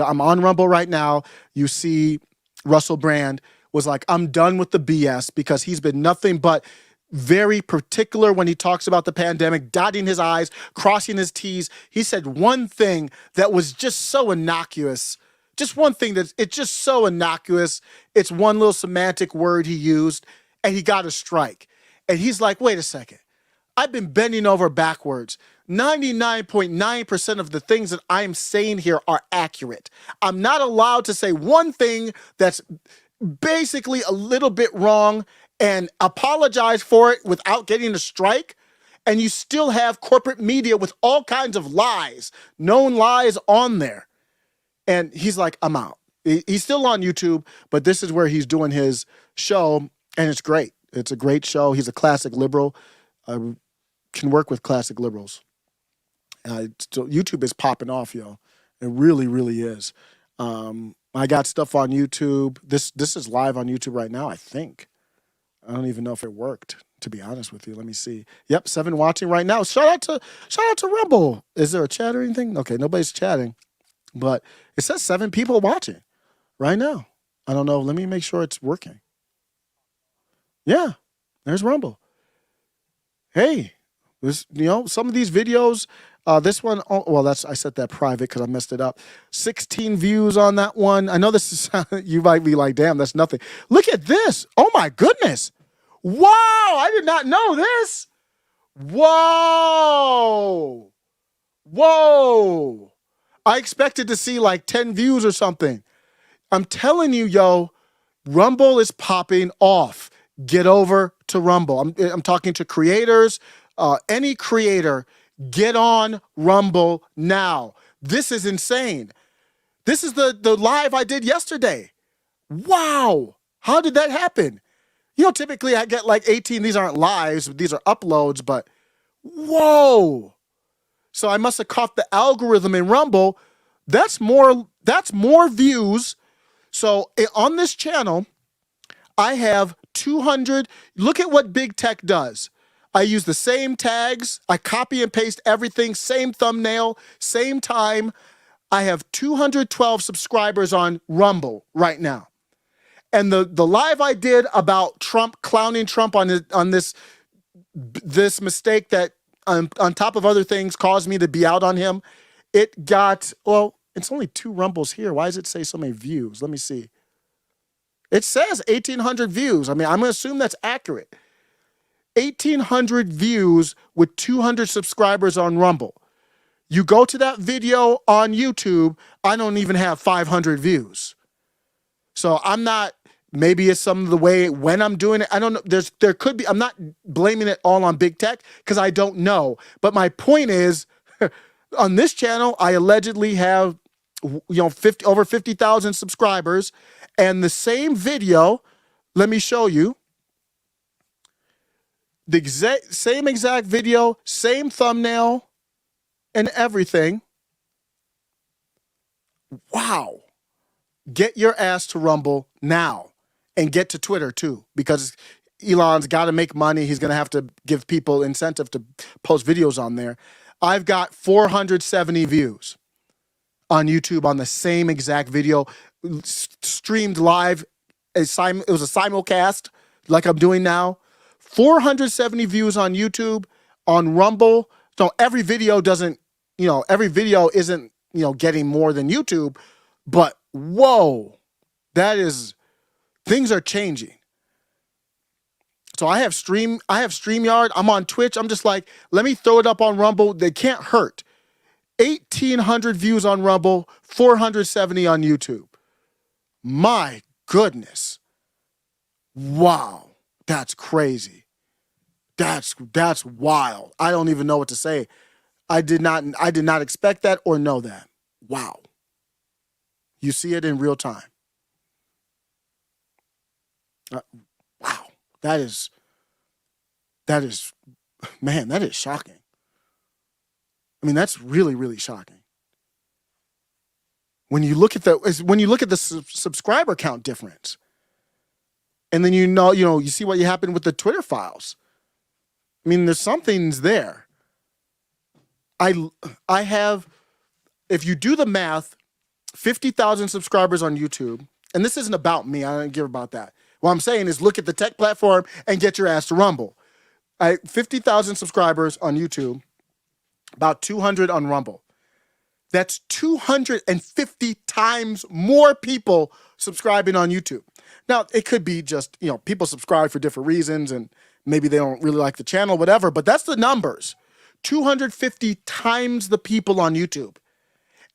I'm on Rumble right now. You see Russell Brand was like, I'm done with the BS, because he's been nothing but very particular when he talks about the pandemic, dotting his I's, crossing his T's. He said one thing that was just so innocuous. Just one thing it's just so innocuous. It's one little semantic word he used, and he got a strike. And he's like, wait a second. I've been bending over backwards. 99.9% of the things that I'm saying here are accurate. I'm not allowed to say one thing that's basically a little bit wrong and apologize for it without getting a strike. And you still have corporate media with all kinds of lies, known lies on there. And he's like, I'm out. He's still on YouTube, but this is where he's doing his show, and it's great. It's a great show. He's a classic liberal. Can work with classic liberals. So YouTube is popping off, yo. It really, really is. I got stuff on YouTube. This is live on YouTube right now, I think. I don't even know if it worked, to be honest with you. Let me see. Yep, 7 watching right now. Shout out to Rumble. Is there a chat or anything? Okay, nobody's chatting. But it says 7 people watching right now. I don't know. Let me make sure it's working. Yeah, there's Rumble. Hey, some of these videos, this one, I set that private because I messed it up. 16 views on that one. I know this is, you might be like, damn, that's nothing. Look at this. Oh my goodness. Wow, I did not know this. Whoa. Whoa. I expected to see like 10 views or something. I'm telling you, yo, Rumble is popping off. Get over to Rumble. I'm talking to creators, any creator, get on Rumble now. This is insane. This is the live I did yesterday. Wow. How did that happen? Typically I get like 18. These aren't lives. These are uploads, but whoa. So I must have caught the algorithm in Rumble. That's more views. So on this channel, I have 200. Look at what big tech does. I use the same tags. I copy and paste everything. Same thumbnail, same time. I have 212 subscribers on Rumble right now. And the live I did about Trump, clowning Trump on this mistake that on top of other things caused me to be out on him, it got, it's only 2 Rumbles here. Why does it say so many views? Let me see. It says 1,800 views. I mean, I'm going to assume that's accurate. 1,800 views with 200 subscribers on Rumble. You go to that video on YouTube, I don't even have 500 views. So I'm not, maybe it's some of the way when I'm doing it. I don't know. There could be, I'm not blaming it all on big tech because I don't know. But my point is, on this channel, I allegedly have, over 50,000 subscribers, and the same video, let me show you, the same exact video, same thumbnail, and everything. Wow. Get your ass to Rumble now, and get to Twitter too, because Elon's got to make money. He's going to have to give people incentive to post videos on there. I've got 470 views on YouTube on the same exact video, streamed live. It was a simulcast like I'm doing now. 470 views on YouTube, on Rumble. So every video isn't, getting more than YouTube, but whoa, things are changing. So I have StreamYard. I'm on Twitch. I'm just like, let me throw it up on Rumble. They can't hurt. 1,800 views on Rumble, 470 on YouTube. My goodness. Wow. That's crazy. That's wild. I don't even know what to say. I did not expect that or know that. Wow. You see it in real time. Wow. That is, man, that is shocking. I mean, that's really, really shocking. When you look at the subscriber count difference, and then you see what happened with the Twitter files. I mean, there's something's there. I have, if you do the math, 50,000 subscribers on YouTube, and this isn't about me. I don't care about that. What I'm saying is look at the tech platform and get your ass to Rumble. 50,000 subscribers on YouTube, about 200 on Rumble. That's 250 times more people subscribing on YouTube. Now, it could be just, people subscribe for different reasons and maybe they don't really like the channel, whatever, but that's the numbers. 250 times the people on YouTube.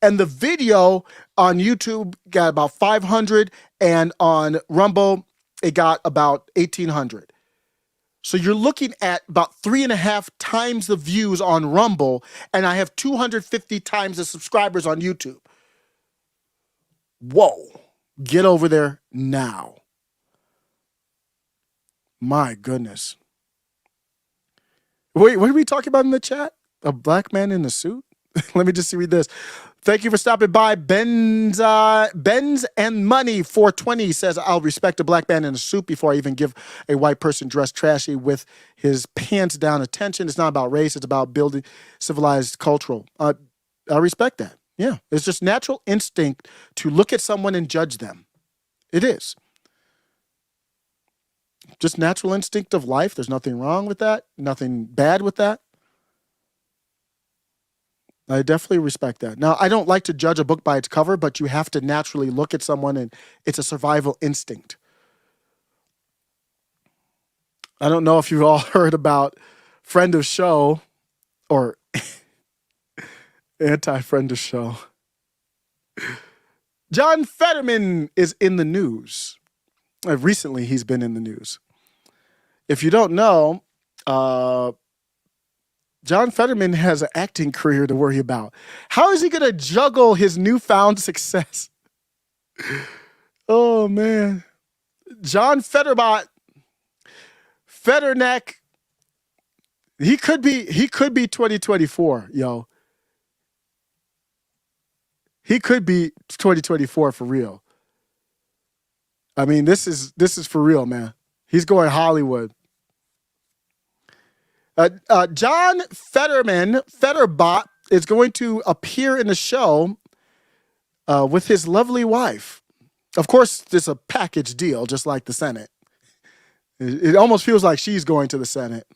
And the video on YouTube got about 500, and on Rumble, it got about 1,800. So you're looking at about 3.5 times the views on Rumble, and I have 250 times the subscribers on YouTube. Whoa. Get over there now. My goodness. Wait, what are we talking about in the chat? A black man in a suit? Let me just read this. Thank you for stopping by. Benz and Money 420 says, I'll respect a black man in a suit before I even give a white person dressed trashy with his pants down attention. It's not about race. It's about building civilized cultural. I respect that. Yeah. It's just natural instinct to look at someone and judge them. It is. Just natural instinct of life. There's nothing wrong with that. Nothing bad with that. I definitely respect that. Now, I don't like to judge a book by its cover, but you have to naturally look at someone and it's a survival instinct. I don't know if you've all heard about friend of show or anti-friend of show. John Fetterman is in the news. Recently, he's been in the news. If you don't know, John Fetterman has an acting career to worry about. How is he going to juggle his newfound success? Oh, man. John Fetterneck. He could be 2024, yo. He could be 2024 for real. I mean, this is for real, man. He's going Hollywood. John Fetterman, Fetterbot, is going to appear in a show with his lovely wife. Of course, it's a package deal, just like the Senate. It almost feels like she's going to the Senate.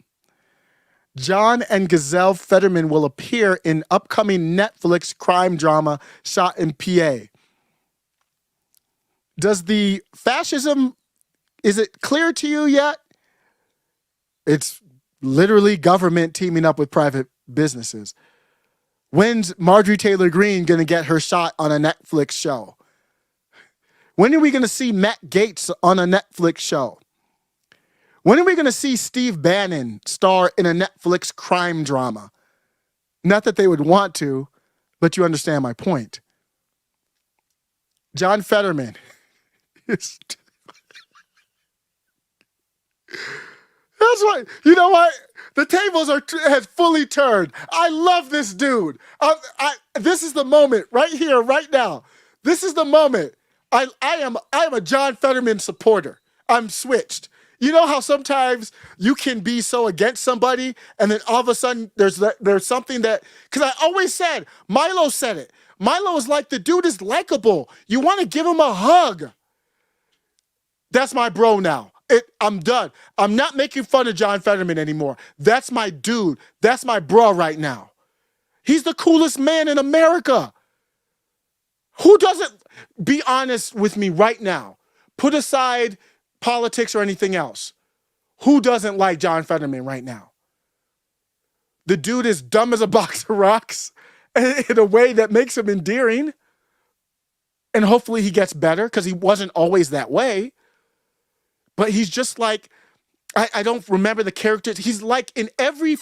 John and Gazelle Fetterman will appear in upcoming Netflix crime drama shot in PA. Does the fascism, is it clear to you yet? It's literally government teaming up with private businesses. When's Marjorie Taylor Greene going to get her shot on a Netflix show? When are we going to see Matt Gaetz on a Netflix show? When are we going to see Steve Bannon star in a Netflix crime drama? Not that they would want to, but you understand my point. John Fetterman. That's why, you know what? The tables has fully turned. I love this dude. This is the moment right here, right now. This is the moment. I am a John Fetterman supporter. I'm switched. You know how sometimes you can be so against somebody and then all of a sudden there's something that, because I always said, Milo said it. Milo is like, the dude is likable. You want to give him a hug. That's my bro now. I'm done. I'm not making fun of John Fetterman anymore. That's my dude. That's my bro right now. He's the coolest man in America. Who doesn't, be honest with me right now, put aside politics or anything else. Who doesn't like John Fetterman right now? The dude is dumb as a box of rocks in a way that makes him endearing. And hopefully he gets better because he wasn't always that way. But he's just like, I don't remember the characters. He's like in every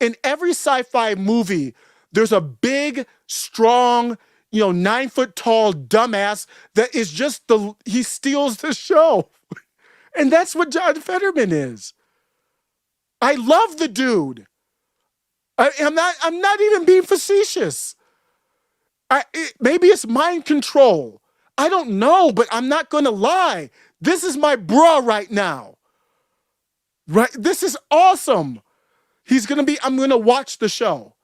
sci-fi movie, there's a big, strong, 9-foot tall dumbass that is just he steals the show. And that's what John Fetterman is. I love the dude. I'm not even being facetious. Maybe it's mind control. I don't know, but I'm not going to lie. This is my bro right now. Right? This is awesome. I'm going to watch the show.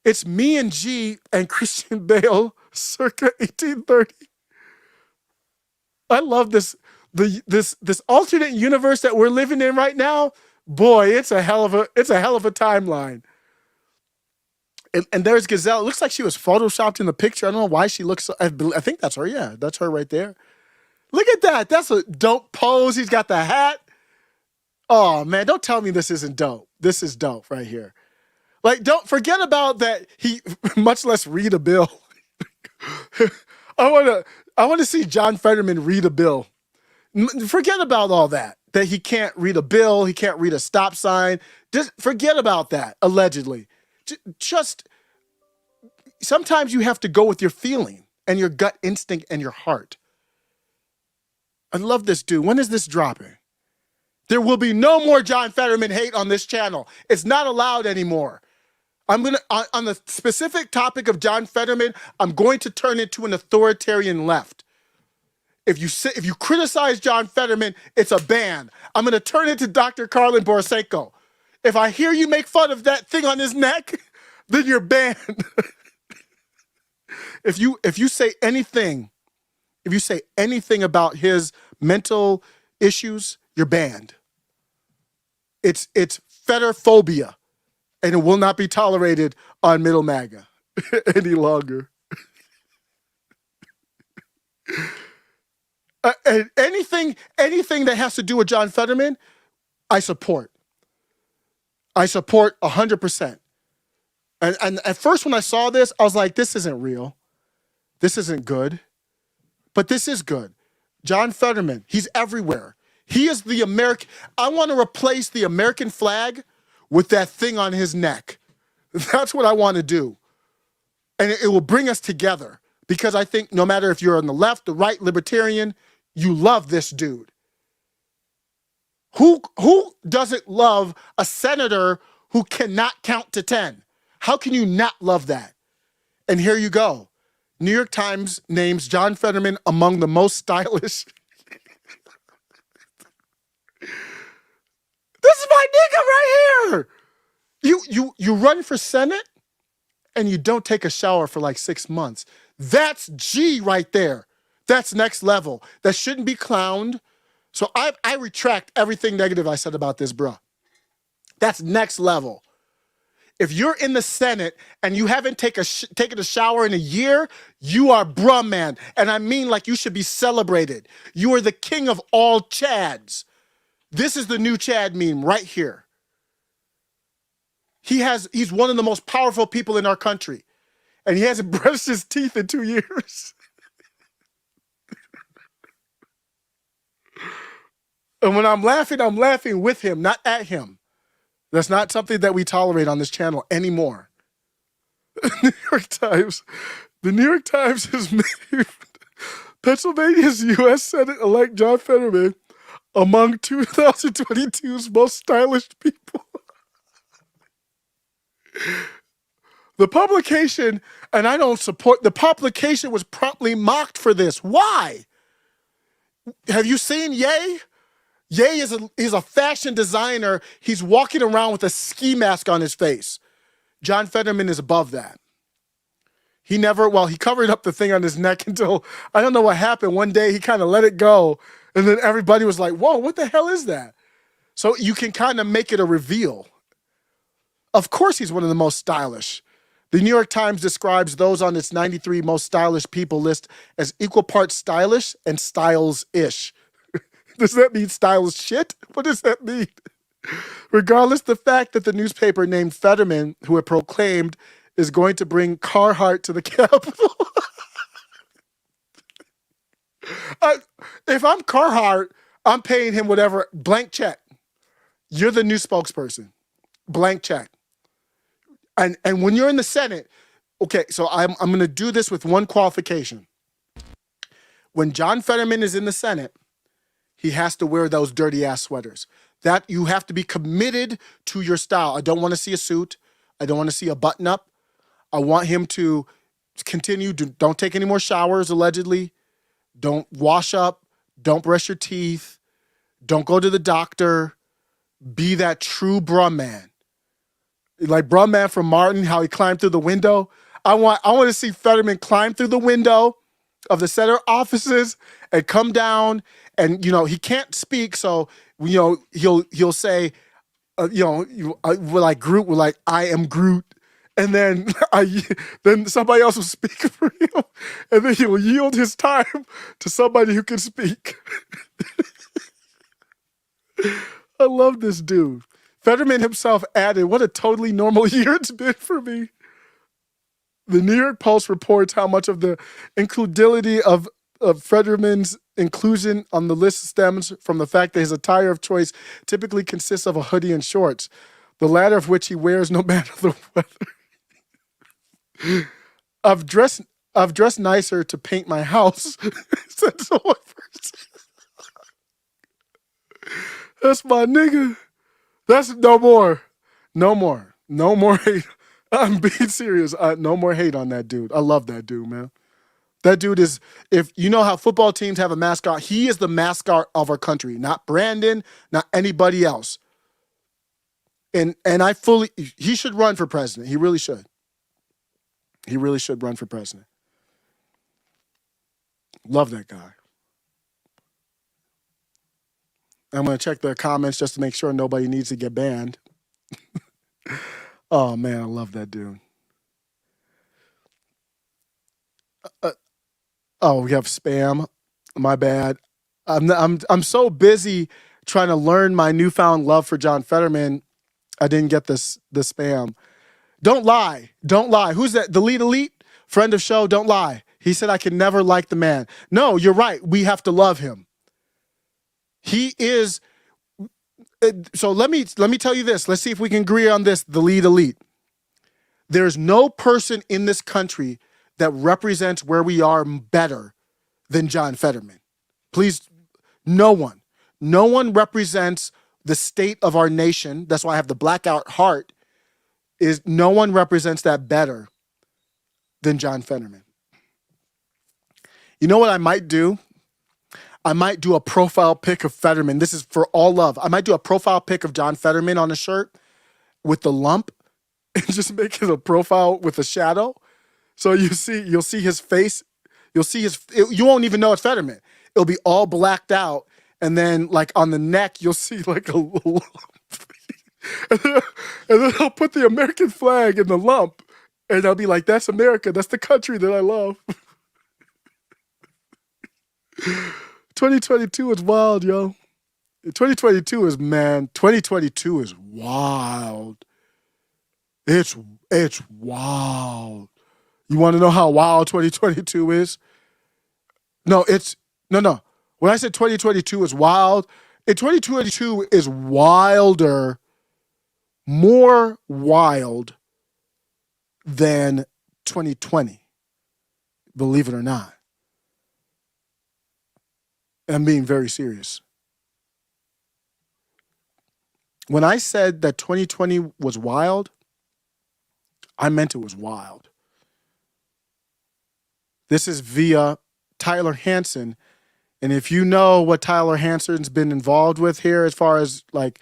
It's me and G and Christian Bale circa 1830. I love this. This alternate universe that we're living in right now. Boy, it's a hell of a timeline. And there's Gazelle. It looks like she was photoshopped in the picture. I don't know why she looks so, I think that's her. Yeah, that's her right there. Look at that. That's a dope pose. He's got the hat. Oh, man, don't tell me this isn't dope. This is dope right here. Like, don't forget about that. He, much less read a bill. I want to see John Fetterman read a bill. Forget about all that he can't read a bill. He can't read a stop sign. Just forget about that, allegedly. Just sometimes you have to go with your feeling. and your gut instinct and your heart. I love this dude. When is this dropping? There will be no more John Fetterman hate on this channel. It's not allowed anymore. I'm going to, on the specific topic of John Fetterman, I'm going to turn it to an authoritarian left. If you criticize John Fetterman, it's a ban. I'm going to turn it to Dr. Carlin Borisenko. If I hear you make fun of that thing on his neck, then you're banned. If you say anything about his mental issues, you're banned. It's Fetterphobia, and it will not be tolerated on Middle MAGA any longer. And anything that has to do with John Fetterman, I support. I support 100%. And at first when I saw this, I was like, this isn't real. This isn't good. But this is good. John Fetterman, he's everywhere. He is the American. I want to replace the American flag with that thing on his neck. That's what I want to do. And it will bring us together. Because I think no matter if you're on the left, the right, libertarian, you love this dude. Who doesn't love a senator who cannot count to 10? How can you not love that? And here you go. New York Times names John Fetterman among the most stylish. This is my nigga right here. You run for Senate and you don't take a shower for like 6 months. That's G right there. That's next level. That shouldn't be clowned. So I retract everything negative I said about this, bro. That's next level. If you're in the Senate and you haven't taken a shower in a year, you are bruh man. And I mean like you should be celebrated. You are the king of all Chads. This is the new Chad meme right here. He's one of the most powerful people in our country. And he hasn't brushed his teeth in 2 years. And when I'm laughing with him, not at him. That's not something that we tolerate on this channel anymore. The New York Times has made Pennsylvania's U.S. Senate-elect John Fetterman among 2022's most stylish people. The publication, and I don't support, the publication was promptly mocked for this. Why? Have you seen Ye? Ye is a fashion designer. He's walking around with a ski mask on his face. John Fetterman is above that. He covered up the thing on his neck until, I don't know what happened. One day he kind of let it go. And then everybody was like, whoa, what the hell is that? So you can kind of make it a reveal. Of course he's one of the most stylish. The New York Times describes those on its 93 most stylish people list as equal parts stylish and styles-ish. Does that mean stylish shit? What does that mean? Regardless, the fact that the newspaper named Fetterman, who it proclaimed, is going to bring Carhartt to the Capitol. If I'm Carhartt, I'm paying him whatever, blank check. You're the new spokesperson. Blank check. And when you're in the Senate, okay, so I'm going to do this with one qualification. When John Fetterman is in the Senate, he has to wear those dirty ass sweaters. That you have to be committed to your style. I don't want to see a suit. I don't want to see a button up. I want him to continue. Don't take any more showers, allegedly. Don't wash up. Don't brush your teeth. Don't go to the doctor. Be that true bruh man. Like bruh man from Martin, how he climbed through the window. I want to see Fetterman climb through the window of the Senate offices and come down. And he can't speak, so he'll say, we're like Groot. We're like, I am Groot, and then then somebody else will speak for him, and then he will yield his time to somebody who can speak. I love this dude. Fetterman himself added, "What a totally normal year it's been for me." The New York Post reports how much of the inclusivity of Fetterman's inclusion on the list stems from the fact that his attire of choice typically consists of a hoodie and shorts, the latter of which he wears no matter the weather. I've dressed nicer to paint my house. Said so one person. That's my nigga. That's no more. No more. No more hate. I'm being serious. No more hate on that dude. I love that dude, man. That dude is, if you know how football teams have a mascot, he is the mascot of our country, not Brandon, not anybody else. And he should run for president. He really should. He really should run for president. Love that guy. I'm going to check the comments just to make sure nobody needs to get banned. Oh, man, I love that dude. Oh, we have spam. My bad. I'm so busy trying to learn my newfound love for John Fetterman. I didn't get the spam. Don't lie. Don't lie. Who's that? The lead elite? Friend of show, don't lie. He said I can never like the man. No, you're right. We have to love him. He is. So let me tell you this. Let's see if we can agree on this. The lead elite. There's no person in this country that represents where we are better than John Fetterman. Please, no one. No one represents the state of our nation. That's why I have the blackout heart. Is no one represents that better than John Fetterman. You know what I might do? I might do a profile pic of Fetterman. This is for all love. I might do a profile pic of John Fetterman on a shirt with the lump and just make it a profile with a shadow. So you'll see his face. You won't even know it's Fetterman. It'll be all blacked out. And then like on the neck, you'll see like a lump. and then I'll put the American flag in the lump. And I'll be like, that's America. That's the country that I love. 2022 is wild, yo. 2022 is wild. It's wild. You want to know how wild 2022 is? No. When I said 2022 is wild, 2022 is wilder, more wild than 2020. Believe it or not. I'm being very serious. When I said that 2020 was wild, I meant it was wild. This is via Tyler Hansen. And if you know what Tyler Hansen's been involved with here as far as like,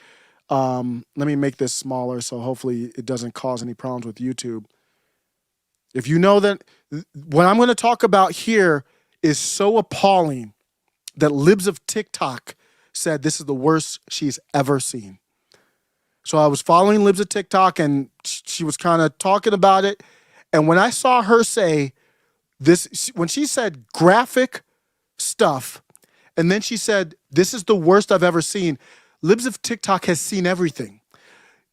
let me make this smaller so hopefully it doesn't cause any problems with YouTube. If you know that what I'm going to talk about here is so appalling that Libs of TikTok said this is the worst she's ever seen. So I was following Libs of TikTok and she was kind of talking about it. And when I saw her say this, when she said graphic stuff, and then she said, this is the worst I've ever seen, Libs of TikTok has seen everything.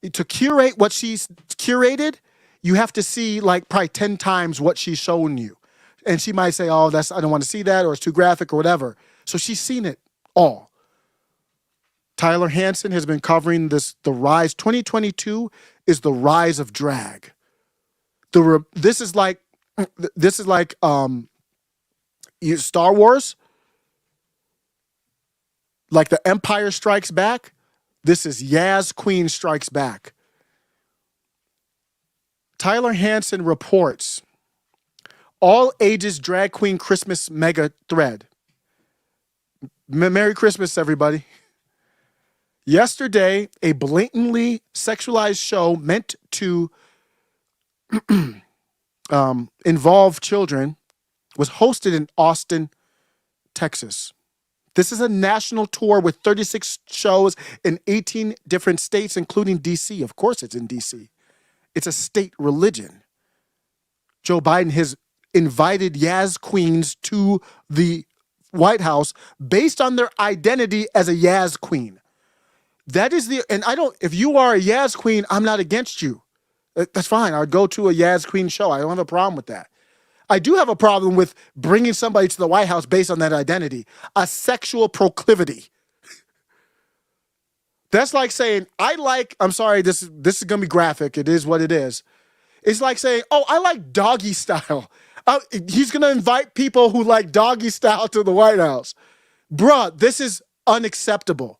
To curate what she's curated, you have to see like probably 10 times what she's shown you. And she might say, oh, I don't want to see that, or it's too graphic or whatever. So she's seen it all. Tyler Hansen has been covering the rise. 2022 is the rise of drag. This is like Star Wars, like the Empire Strikes Back. This is Yaz Queen Strikes Back. Tyler Hansen reports all ages drag queen Christmas mega thread. Merry Christmas, everybody. Yesterday, a blatantly sexualized show meant to involve children was hosted in Austin, Texas. This is a national tour with 36 shows in 18 different states, including D.C. Of course it's in D.C. It's a state religion. Joe Biden has invited Yaz queens to the White House based on their identity as a Yaz queen. That is if you are a Yaz queen, I'm not against you. That's fine. I'd go to a Yaz queen show. I don't have a problem with that. I do have a problem with bringing somebody to the White House based on that identity, a sexual proclivity. That's like saying, I'm sorry, this is going to be graphic. It is what it is. It's like saying, oh, I like doggy style. He's going to invite people who like doggy style to the White House. Bruh, this is unacceptable.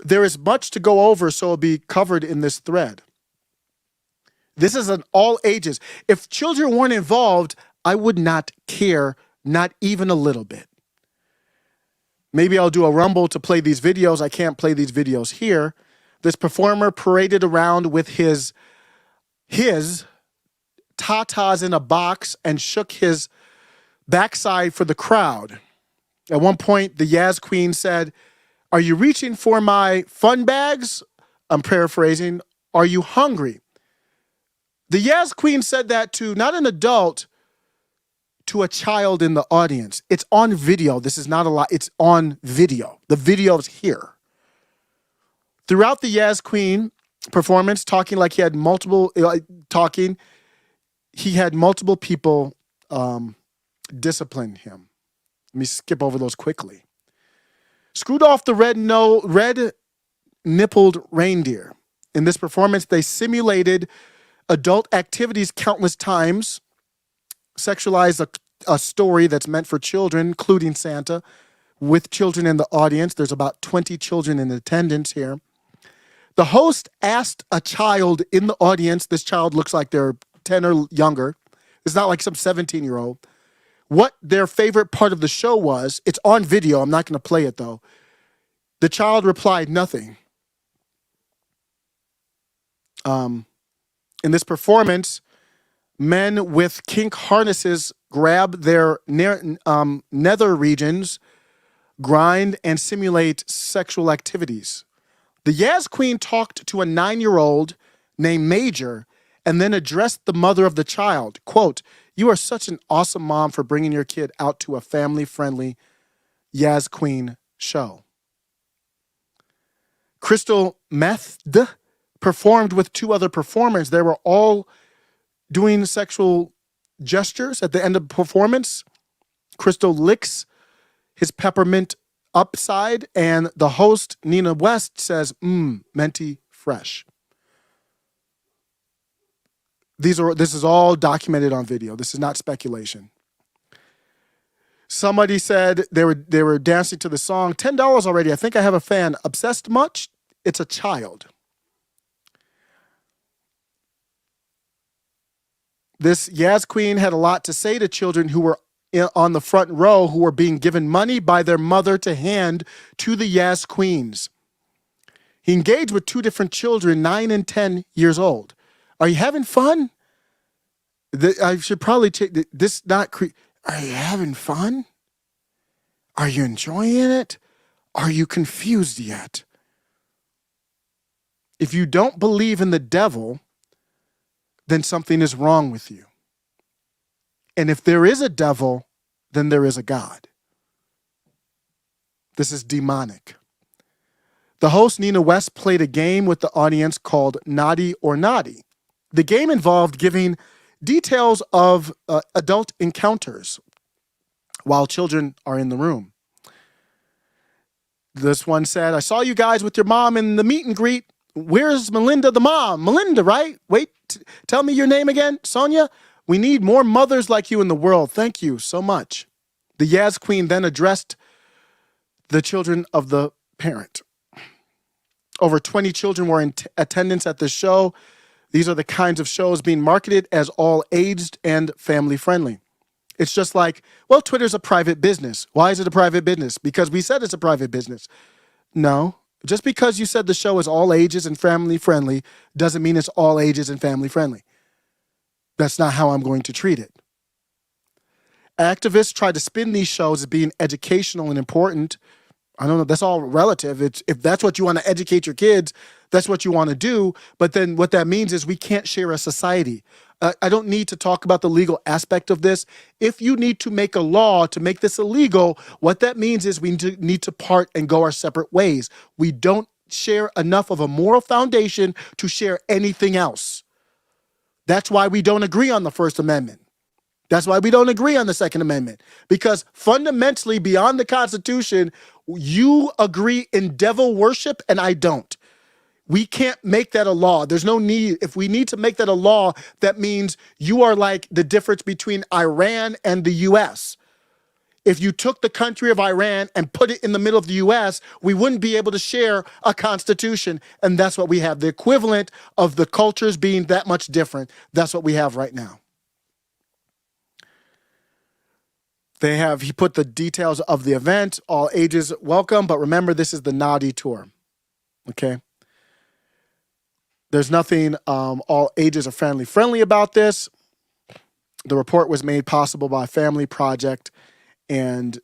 There is much to go over, so it'll be covered in this thread. This is an all ages. If children weren't involved, I would not care, not even a little bit. Maybe I'll do a Rumble to play these videos. I can't play these videos here. This performer paraded around with his tatas in a box and shook his backside for the crowd. At one point, the Yaz Queen said, "Are you reaching for my fun bags?" I'm paraphrasing. "Are you hungry?" The Yaz Queen said that to not an adult, to a child in the audience. It's on video. This is not a lie. It's on video. The video's here. Throughout the Yaz Queen performance, he had multiple people discipline him. Let me skip over those quickly. Screwed off the red-nippled reindeer. In this performance, they simulated adult activities countless times, sexualized a story that's meant for children, including Santa, with children in the audience. There's about 20 children in attendance here. The host asked a child in the audience, this child looks like they're 10 or younger, it's not like some 17-year-old, what their favorite part of the show was. It's on video. I'm not going to play it, though. The child replied, "Nothing." In this performance, men with kink harnesses grab their nether regions, grind, and simulate sexual activities. The Yaz Queen talked to a 9-year-old named Major and then addressed the mother of the child. Quote, "You are such an awesome mom for bringing your kid out to a family-friendly Yaz Queen show." Crystal Method performed with 2 other performers. They were all doing sexual gestures at the end of the performance. Crystal licks his peppermint upside, and the host, Nina West, says, "Minty fresh." This is all documented on video. This is not speculation. Somebody said they were dancing to the song. $10 already. I think I have a fan. Obsessed much? It's a child. This Yaz Queen had a lot to say to children who were on the front row, who were being given money by their mother to hand to the Yaz Queens. He engaged with 2 different children, 9 and 10 years old. Are you having fun? I should probably take this. Are you having fun? Are you enjoying it? Are you confused yet? If you don't believe in the devil, then something is wrong with you. And if there is a devil, then there is a God. This is demonic. The host, Nina West, played a game with the audience called Naughty or Naughty. The game involved giving details of adult encounters while children are in the room. This one said, "I saw you guys with your mom in the meet and greet. Where's Melinda the mom?" Melinda, right? Wait, tell me your name again. Sonia? "We need more mothers like you in the world. Thank you so much." The Yaz Queen then addressed the children of the parent. Over 20 children were in attendance at the show. These are the kinds of shows being marketed as all aged and family friendly. It's just like, well, Twitter's a private business. Why is it a private business? Because we said it's a private business. No, just because you said the show is all ages and family friendly doesn't mean it's all ages and family friendly. That's not how I'm going to treat it. Activists try to spin these shows as being educational and important. I don't know, that's all relative. If that's what you want to educate your kids, that's what you want to do. But then what that means is we can't share a society. I don't need to talk about the legal aspect of this. If you need to make a law to make this illegal, what that means is we need to part and go our separate ways. We don't share enough of a moral foundation to share anything else. That's why we don't agree on the First Amendment. That's why we don't agree on the Second Amendment. Because fundamentally, beyond the Constitution, you agree in devil worship and I don't. We can't make that a law. There's no need. If we need to make that a law, that means you are like the difference between Iran and the US. If you took the country of Iran and put it in the middle of the US, we wouldn't be able to share a constitution. And that's what we have. The equivalent of the cultures being that much different. That's what we have right now. He put the details of the event, all ages welcome, but remember, this is the Nadi tour, okay? There's nothing, all ages are friendly about this. The report was made possible by Family Project, and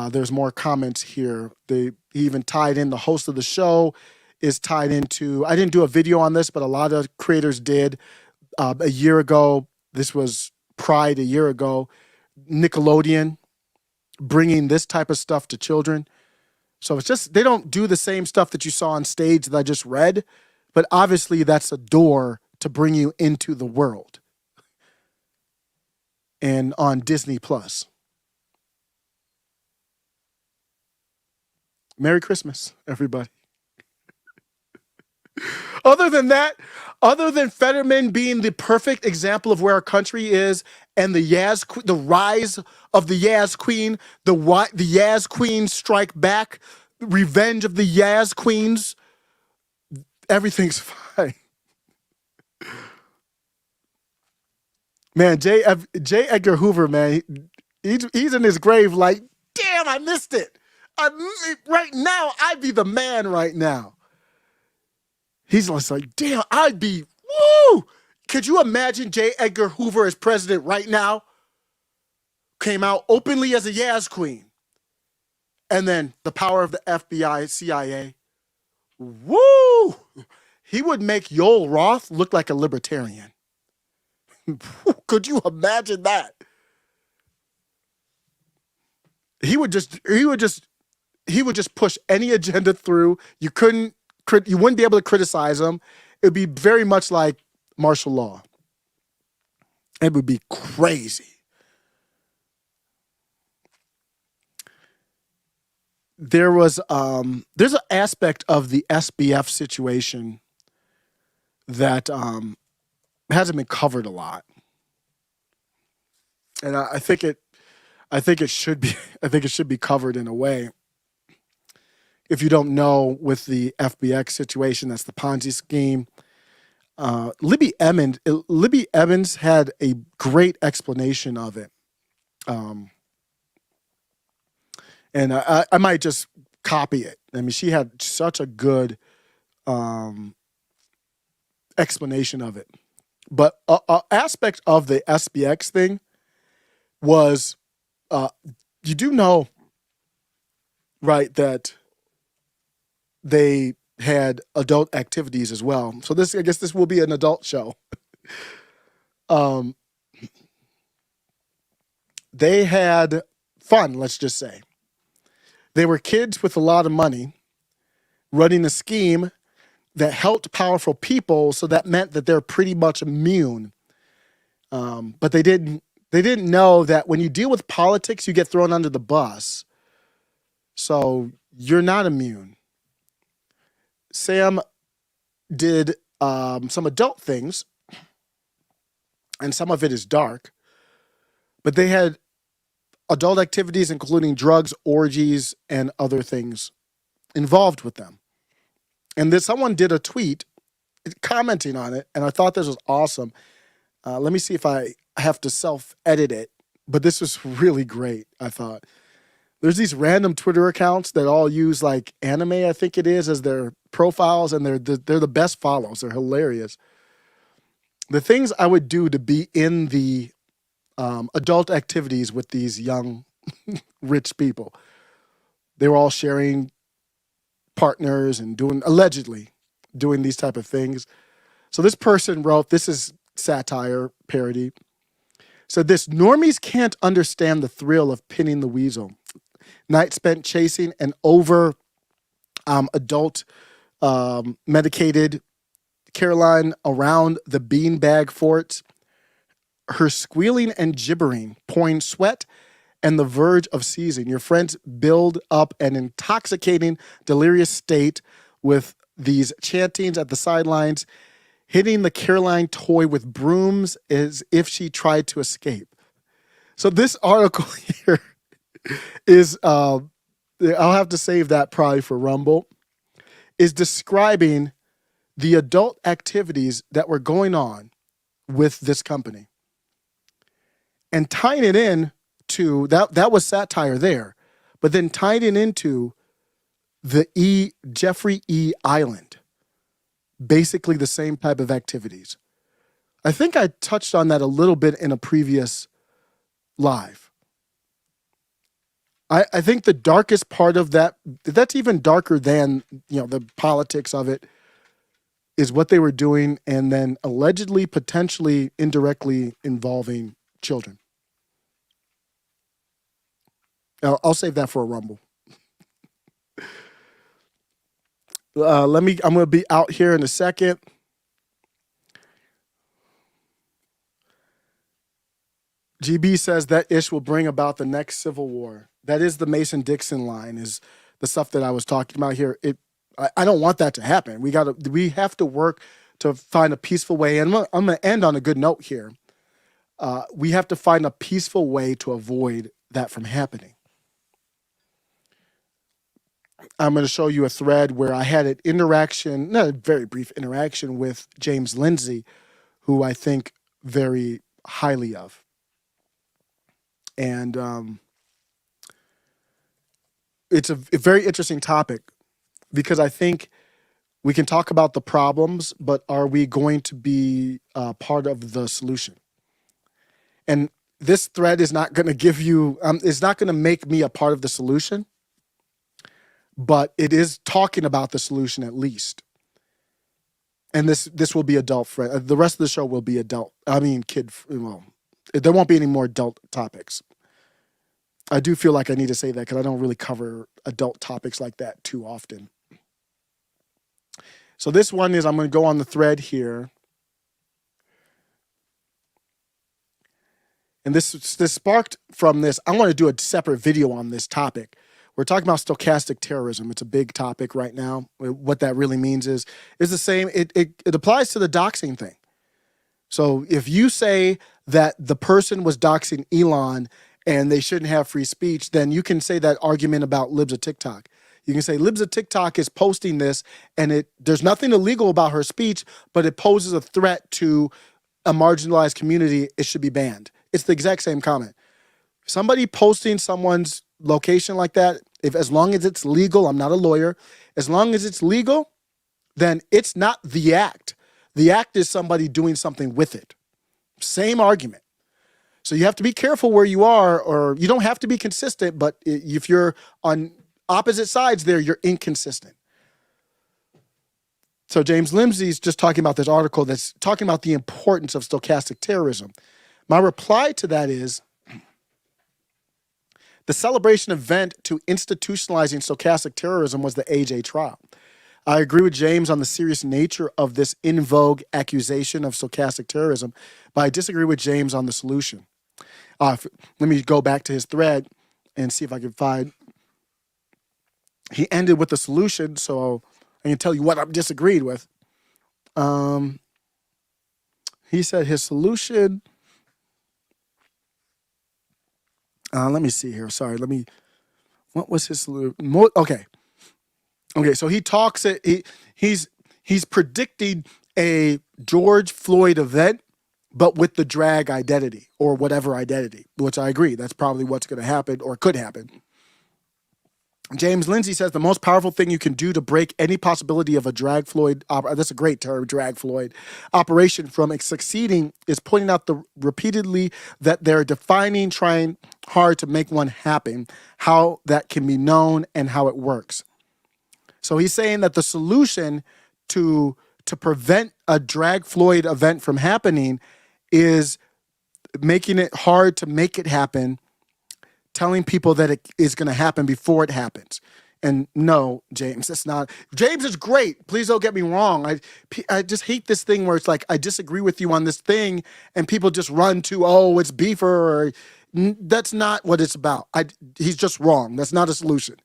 there's more comments here. He even tied in the host of the show is tied into, I didn't do a video on this, but a lot of creators did a year ago. This was Pride a year ago. Nickelodeon bringing this type of stuff to children. So it's just, they don't do the same stuff that you saw on stage that I just read, but obviously that's a door to bring you into the world. And on Disney Plus. Merry Christmas, everybody. Other than that, other than Fetterman being the perfect example of where our country is, and the rise of the Yaz Queen, the Yaz Queens strike back, revenge of the Yaz Queens, everything's fine. Man, J. Edgar Hoover, man, he's in his grave like, damn, I missed it. Right now, I'd be the man right now. He's just like, damn, I'd be, woo! Could you imagine J. Edgar Hoover as president right now? Came out openly as a Yaz Queen. And then the power of the FBI, CIA. Woo! He would make Yoel Roth look like a libertarian. Could you imagine that? He would just push any agenda through. You wouldn't be able to criticize him. It would be very much like martial law. It would be crazy. There's an aspect of the SBF situation that hasn't been covered a lot, and I think it should be covered in a way. If you don't know, with the FBX situation, that's the Ponzi scheme. Libby Evans had a great explanation of it. And I might just copy it. I mean, she had such a good explanation of it. But an aspect of the SBX thing was, you do know, right, that they had adult activities as well. So I guess this will be an adult show. They had fun, let's just say. They were kids with a lot of money running a scheme that helped powerful people, so that meant that they're pretty much immune. But they didn't know that when you deal with politics, you get thrown under the bus. So you're not immune. Sam did some adult things, and some of it is dark, but they had adult activities, including drugs, orgies, and other things involved with them. And then someone did a tweet commenting on it, and I thought this was awesome. Let me see if I have to self-edit it, but this was really great, I thought. There's these random Twitter accounts that all use like anime, I think it is, as their profiles, and they're the best follows. They're hilarious. The things I would do to be in the adult activities with these young, rich people. They were all sharing partners and allegedly doing these type of things. So this person wrote, this is satire, parody. So this: normies can't understand the thrill of pinning the weasel. Night spent chasing an adult medicated Caroline around the beanbag fort. Her squealing and gibbering, pouring sweat, and the verge of seizing. Your friends build up an intoxicating, delirious state with these chantings at the sidelines, hitting the Caroline toy with brooms as if she tried to escape. So this article here is, I'll have to save that probably for Rumble, is describing the adult activities that were going on with this company. And tying it in to, that was satire there, but then tying it into the Jeffrey E. Island. Basically the same type of activities. I think I touched on that a little bit in a previous live. I think the darkest part of that's even darker than, the politics of it, is what they were doing, and then allegedly, potentially, indirectly involving children. I'll save that for a Rumble. I'm going to be out here in a second. GB says that ish will bring about the next civil war. That is the Mason-Dixon line, is the stuff that I was talking about here. I don't want that to happen. We have to work to find a peaceful way. And I'm going to end on a good note here. We have to find a peaceful way to avoid that from happening. I'm going to show you a thread where I had not a very brief interaction with James Lindsay, who I think very highly of. And it's a very interesting topic, because I think we can talk about the problems, but are we going to be part of the solution? And this thread is not going to give you, it's not going to make me a part of the solution, but it is talking about the solution at least. And this will be adult friend. The rest of the show will be kid. Well, there won't be any more adult topics. I do feel like I need to say that because I don't really cover adult topics like that too often. So this one is, I'm going to go on the thread here. And this sparked from this. I want to do a separate video on this topic. We're talking about stochastic terrorism. It's a big topic right now. What that really means is the same. It applies to the doxing thing. So if you say that the person was doxing Elon and they shouldn't have free speech, then you can say that argument about libs of TikTok. You can say libs of TikTok is posting this, and there's nothing illegal about her speech, but it poses a threat to a marginalized community. It should be banned. It's the exact same comment. Somebody posting someone's location like that, as long as it's legal, I'm not a lawyer, as long as it's legal, then it's not the act. The act is somebody doing something with it. Same argument. So you have to be careful where you are, or you don't have to be consistent, but if you're on opposite sides there, you're inconsistent. So James Lindsay's just talking about this article that's talking about the importance of stochastic terrorism. My reply to that is, the celebration event to institutionalizing stochastic terrorism was the AJ trial. I agree with James on the serious nature of this in vogue accusation of stochastic terrorism, but I disagree with James on the solution. Let me go back to his thread and see if I can find. He ended with the solution, so I can tell you what I'm disagreed with. He said his solution. Let me see here. Sorry. What was his solution? Okay. So he talks. He's predicting a George Floyd event, but with the drag identity or whatever identity, which I agree. That's probably what's going to happen or could happen. James Lindsay says the most powerful thing you can do to break any possibility of a drag Floyd, that's a great term, drag Floyd, operation from succeeding is pointing out repeatedly that they're trying hard to make one happen, how that can be known and how it works. So he's saying that the solution to prevent a drag Floyd event from happening is making it hard to make it happen, telling people that it is going to happen before it happens. And no, James, that's not. James is great. Please don't get me wrong. I just hate this thing where it's like, I disagree with you on this thing, and people just run to, oh, it's beefer. Or, that's not what it's about. He's just wrong. That's not a solution.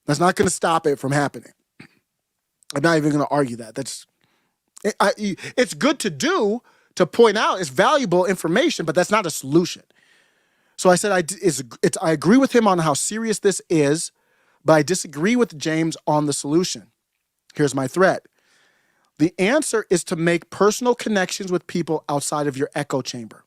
That's not going to stop it from happening. I'm not even going to argue that. It's good to do, to point out. It's valuable information, but that's not a solution. So I said I agree with him on how serious this is, but I disagree with James on the solution. Here's my threat. The answer is to make personal connections with people outside of your echo chamber.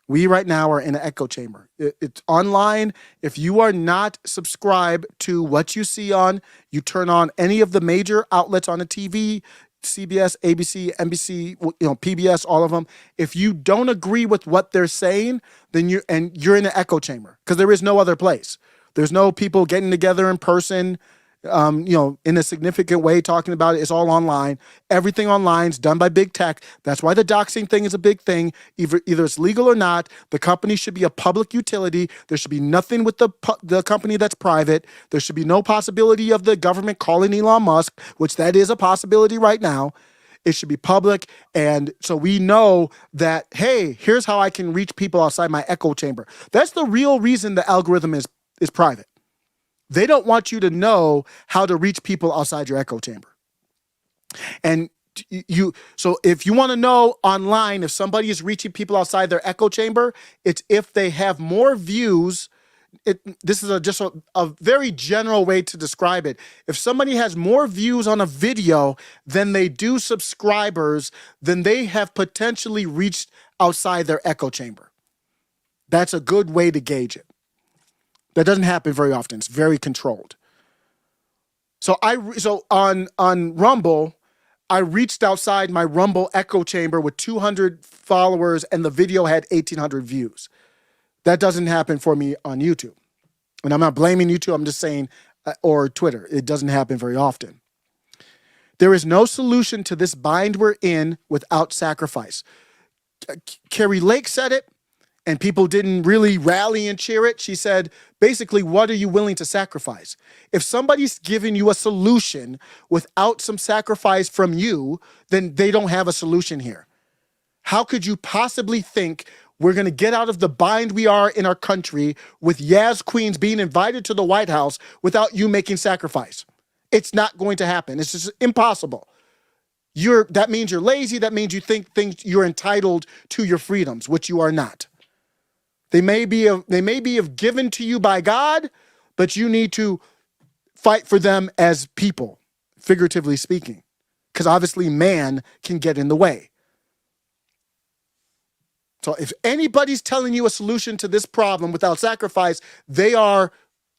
We right now are in an echo chamber. It's online. If you are not subscribed to what you see on, you turn on any of the major outlets on the TV, CBS, ABC, NBC, PBS, all of them. If you don't agree with what they're saying, then you're in an echo chamber, because there is no other place. There's no people getting together in person, in a significant way talking about it. It's all online. Everything online is done by big tech. That's why the doxing thing is a big thing. Either it's legal or not. The company should be a public utility. There should be nothing with the company that's private. There should be no possibility of the government calling Elon Musk, which that is a possibility right now. It should be public. And so we know that, hey, here's how I can reach people outside my echo chamber. That's the real reason the algorithm is private. They don't want you to know how to reach people outside your echo chamber. And so if you want to know online if somebody is reaching people outside their echo chamber, it's if they have more views. This is just a very general way to describe it. If somebody has more views on a video than they do subscribers, then they have potentially reached outside their echo chamber. That's a good way to gauge it. That doesn't happen very often. It's very controlled. So on Rumble, I reached outside my Rumble echo chamber with 200 followers, and the video had 1,800 views. That doesn't happen for me on YouTube. And I'm not blaming YouTube. I'm just saying, or Twitter. It doesn't happen very often. There is no solution to this bind we're in without sacrifice. Carrie Lake said it, and people didn't really rally and cheer it. She said, basically, what are you willing to sacrifice? If somebody's giving you a solution without some sacrifice from you, then they don't have a solution here. How could you possibly think we're going to get out of the bind we are in our country with Yaz queens being invited to the White House without you making sacrifice? It's not going to happen. It's just impossible. That means you're lazy. That means you think you're entitled to your freedoms, which you are not. They may be given to you by God, but you need to fight for them as people, figuratively speaking, because obviously man can get in the way. So if anybody's telling you a solution to this problem without sacrifice, they are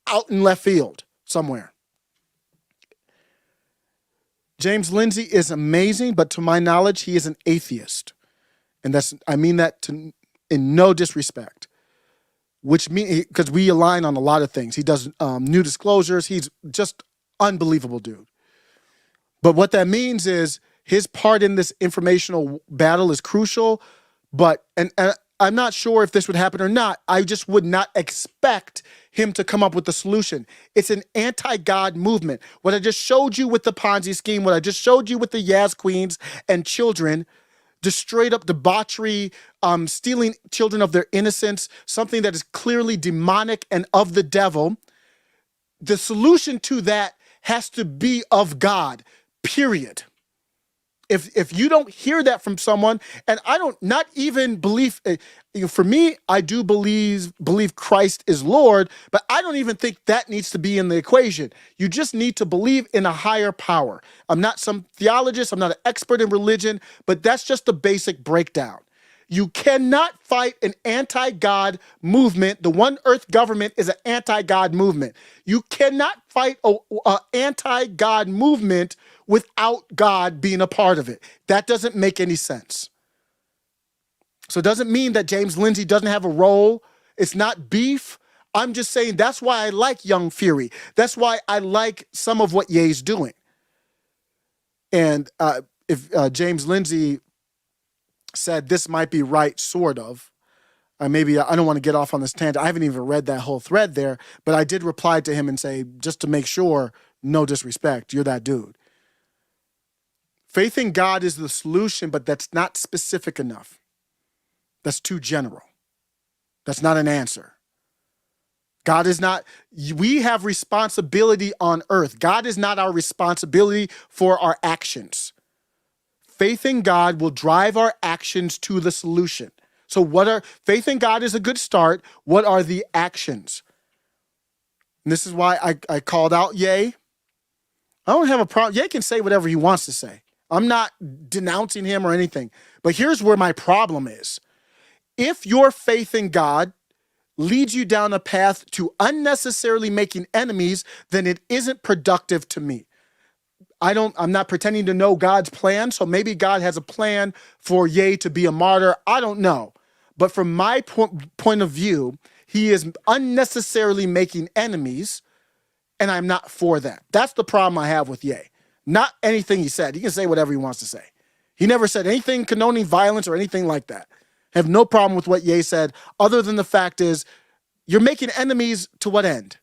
out in left field somewhere. James Lindsay is amazing, but to my knowledge, he is an atheist. And I mean that in no disrespect. Which means, because we align on a lot of things. He does new disclosures. He's just unbelievable dude. But what that means is his part in this informational battle is crucial. But and I'm not sure if this would happen or not. I just would not expect him to come up with the solution. It's an anti-God movement. What I just showed you with the Ponzi scheme, what I just showed you with the Yaz queens and children, just straight up debauchery, stealing children of their innocence, something that is clearly demonic and of the devil. The solution to that has to be of God, period. If you don't hear that from someone, and I don't, not even believe, for me, I do believe Christ is Lord, but I don't even think that needs to be in the equation. You just need to believe in a higher power. I'm not some theologist, I'm not an expert in religion, but that's just the basic breakdown. You cannot fight an anti-God movement. The One Earth government is an anti-God movement. You cannot fight an anti-God movement without God being a part of it. That doesn't make any sense. So it doesn't mean that James Lindsay doesn't have a role. It's not beef. I'm just saying that's why I like Young Fury. That's why I like some of what Ye's doing. And if James Lindsay said this might be right, sort of. Maybe I don't want to get off on this tangent. I haven't even read that whole thread there, but I did reply to him and say, just to make sure, no disrespect, you're that dude. Faith in God is the solution, but that's not specific enough. That's too general. That's not an answer. God is not, we have responsibility on earth. God is not our responsibility for our actions. Faith in God will drive our actions to the solution. So faith in God is a good start. What are the actions? And this is why I called out Ye. I don't have a problem. Ye can say whatever he wants to say. I'm not denouncing him or anything. But here's where my problem is. If your faith in God leads you down a path to unnecessarily making enemies, then it isn't productive to me. I'm not pretending to know God's plan, so maybe God has a plan for Ye to be a martyr. I don't know. But from my point of view, he is unnecessarily making enemies, and I'm not for that. That's the problem I have with Ye. Not anything he said. He can say whatever he wants to say. He never said anything condoning violence or anything like that. I have no problem with what Ye said, other than the fact is, you're making enemies to what end?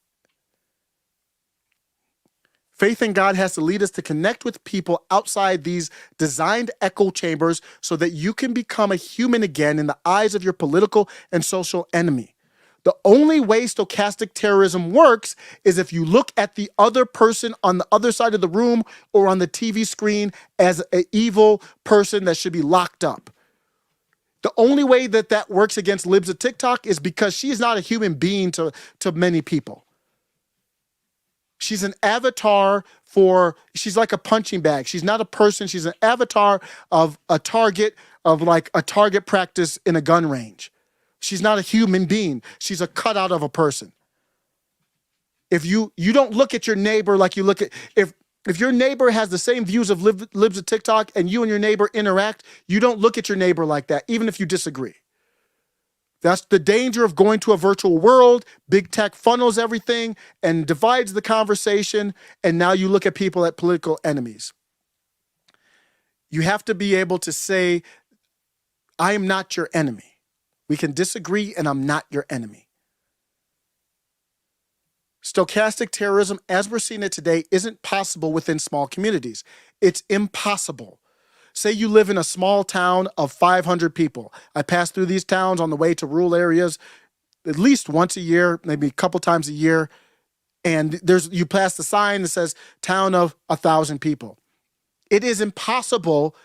Faith in God has to lead us to connect with people outside these designed echo chambers so that you can become a human again in the eyes of your political and social enemy. The only way stochastic terrorism works is if you look at the other person on the other side of the room or on the TV screen as an evil person that should be locked up. The only way that works against libs of TikTok is because she is not a human being to many people. She's an avatar she's like a punching bag. She's not a person. She's an avatar of a target practice in a gun range. She's not a human being. She's a cutout of a person. If you don't look at your neighbor like you look at, if your neighbor has the same views of libs of TikTok and you and your neighbor interact, you don't look at your neighbor like that, even if you disagree. That's the danger of going to a virtual world. Big tech funnels everything and divides the conversation. And now you look at people as political enemies. You have to be able to say, I am not your enemy. We can disagree and I'm not your enemy. Stochastic terrorism, as we're seeing it today, isn't possible within small communities. It's impossible. Say you live in a small town of 500 people. I pass through these towns on the way to rural areas at least once a year, maybe a couple times a year. And you pass the sign that says town of 1,000 people. It is impossible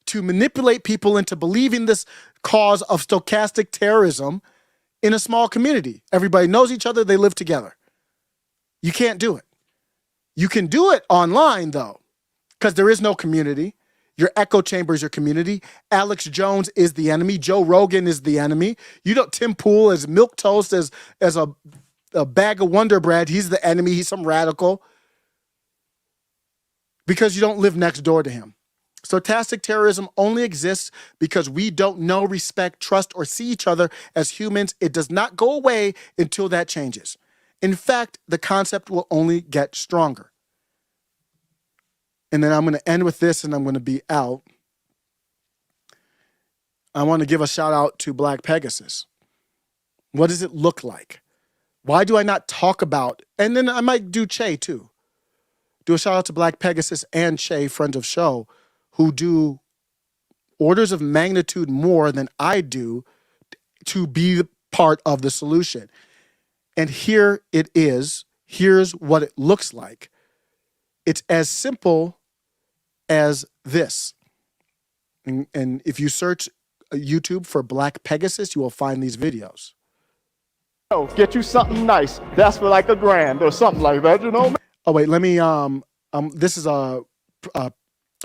to manipulate people into believing this cause of stochastic terrorism in a small community. Everybody knows each other. They live together. You can't do it. You can do it online, though, because there is no community. Your echo chamber is your community. Alex Jones is the enemy. Joe Rogan is the enemy. Tim Pool is milquetoast as a bag of Wonder Bread. He's the enemy. He's some radical. Because you don't live next door to him. Stochastic terrorism only exists because we don't know, respect, trust, or see each other as humans. It does not go away until that changes. In fact, the concept will only get stronger. And then I'm going to end with this and I'm going to be out. I want to give a shout out to Black Pegasus. What does it look like? Why do I not talk about, and then I might do Che too. Do a shout out to Black Pegasus and Che, friends of show, who do orders of magnitude more than I do to be part of the solution. And here it is. Here's what it looks like. It's as simple as this. And if you search YouTube for Black Pegasus, you will find these videos. Get you something nice. That's for like $1,000 or something like that, you know? Oh, wait, let me, this is a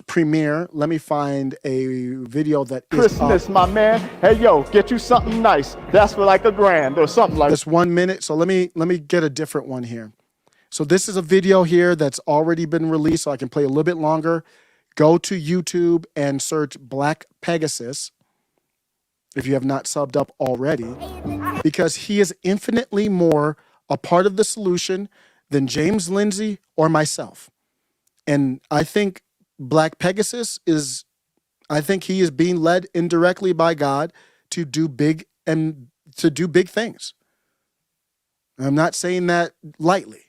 premiere. Let me find a video that is Christmas, my man. Hey, yo, get you something nice. That's for like $1,000 or something like that. That's 1 minute. So let me get a different one here. So this is a video here that's already been released, so I can play a little bit longer. Go to YouTube and search Black Pegasus if you have not subbed up already, because he is infinitely more a part of the solution than James Lindsay or myself. And I think Black Pegasus he is being led indirectly by God to do big things. I'm not saying that lightly.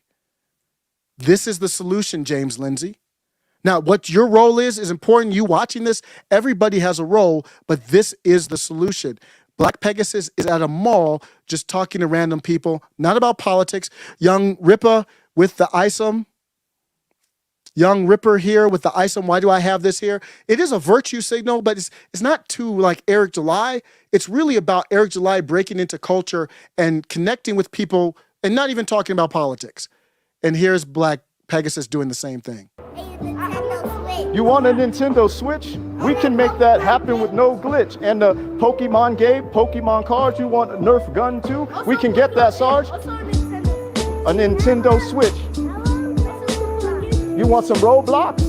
This is the solution, James Lindsay. Now, what your role is important. You watching this, everybody has a role, but this is the solution. Black Pegasus is at a mall just talking to random people, not about politics. Young Ripper with the ISOM. Young Ripper here with the ISOM. Why do I have this here? It is a virtue signal, but it's not too like Eric July. It's really about Eric July breaking into culture and connecting with people and not even talking about politics. And here's Black Pegasus doing the same thing. You want a Nintendo Switch? We can make that happen with no glitch. And the Pokemon game, Pokemon cards, you want a Nerf gun too? We can get that, Sarge. A Nintendo Switch. You want some Roblox?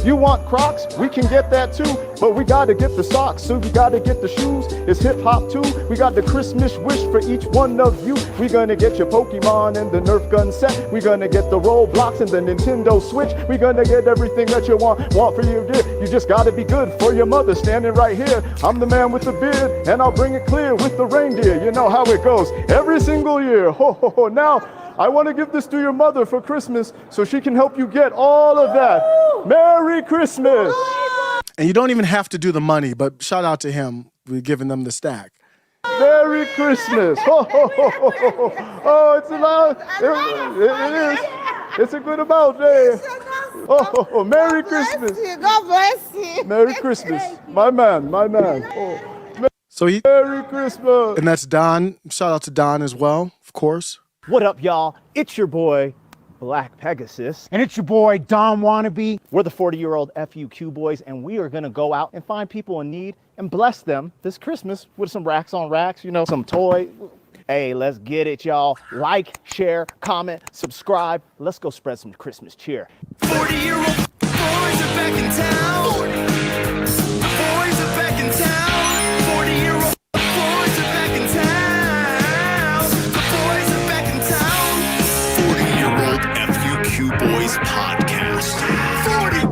You want Crocs? We can get that too, but we gotta get the socks, so we gotta get the shoes. It's hip hop too. We got the Christmas wish for each one of you. We gonna get your Pokemon and the Nerf gun set. We gonna get the Roblox and the Nintendo Switch. We gonna get everything that you want for your dear. You just gotta be good for your mother, standing right here. I'm the man with the beard, and I'll bring it clear with the reindeer. You know how it goes every single year. Ho ho ho! Now, I want to give this to your mother for Christmas so she can help you get all of that. Merry Christmas! And you don't even have to do the money, but shout out to him. We're giving them the stack. Merry Christmas! Ho, ho, ho, ho, ho. Oh, it's a lot. It is. It's a good amount, eh? Oh, ho, ho. Merry Christmas! God bless you. Merry Christmas, my man, my man. Oh, So Merry Christmas! and that's Don. Shout out to Don as well, of course. What up, y'all? It's your boy, Black Pegasus. And it's your boy, Don Wannabe. We're the 40-year-old FUQ boys, and we are gonna go out and find people in need and bless them this Christmas with some racks on racks, you know, some toy. Hey, let's get it, y'all. Like, share, comment, subscribe. Let's go spread some Christmas cheer. 40-year-old boys are back in town. Boys are back in town. 40-year-old boys are back in town. The boys are back in town. 40-year-old FUQ Boys Podcast. 40.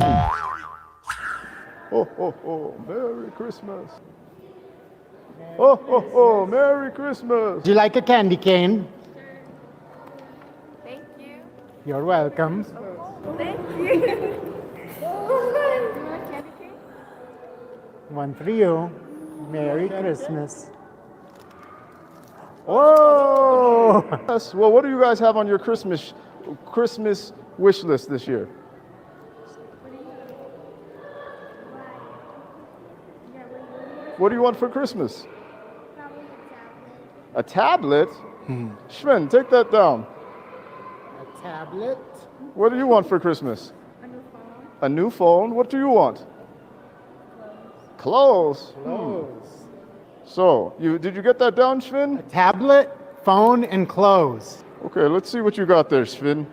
Oh, ho, ho, Merry Christmas. Oh, ho, ho, Merry Christmas. Do you like a candy cane? Thank you. You're welcome. Thank you. One for you. Merry Christmas. Oh! Yes, well, what do you guys have on your Christmas wish list this year? What do you want for Christmas? A tablet? Shvin, take that down. A tablet. What do you want for Christmas? A new phone? What do you want? Clothes. So, did you get that down, Shvin? Tablet, phone, and clothes. Okay, let's see what you got there, Shvin.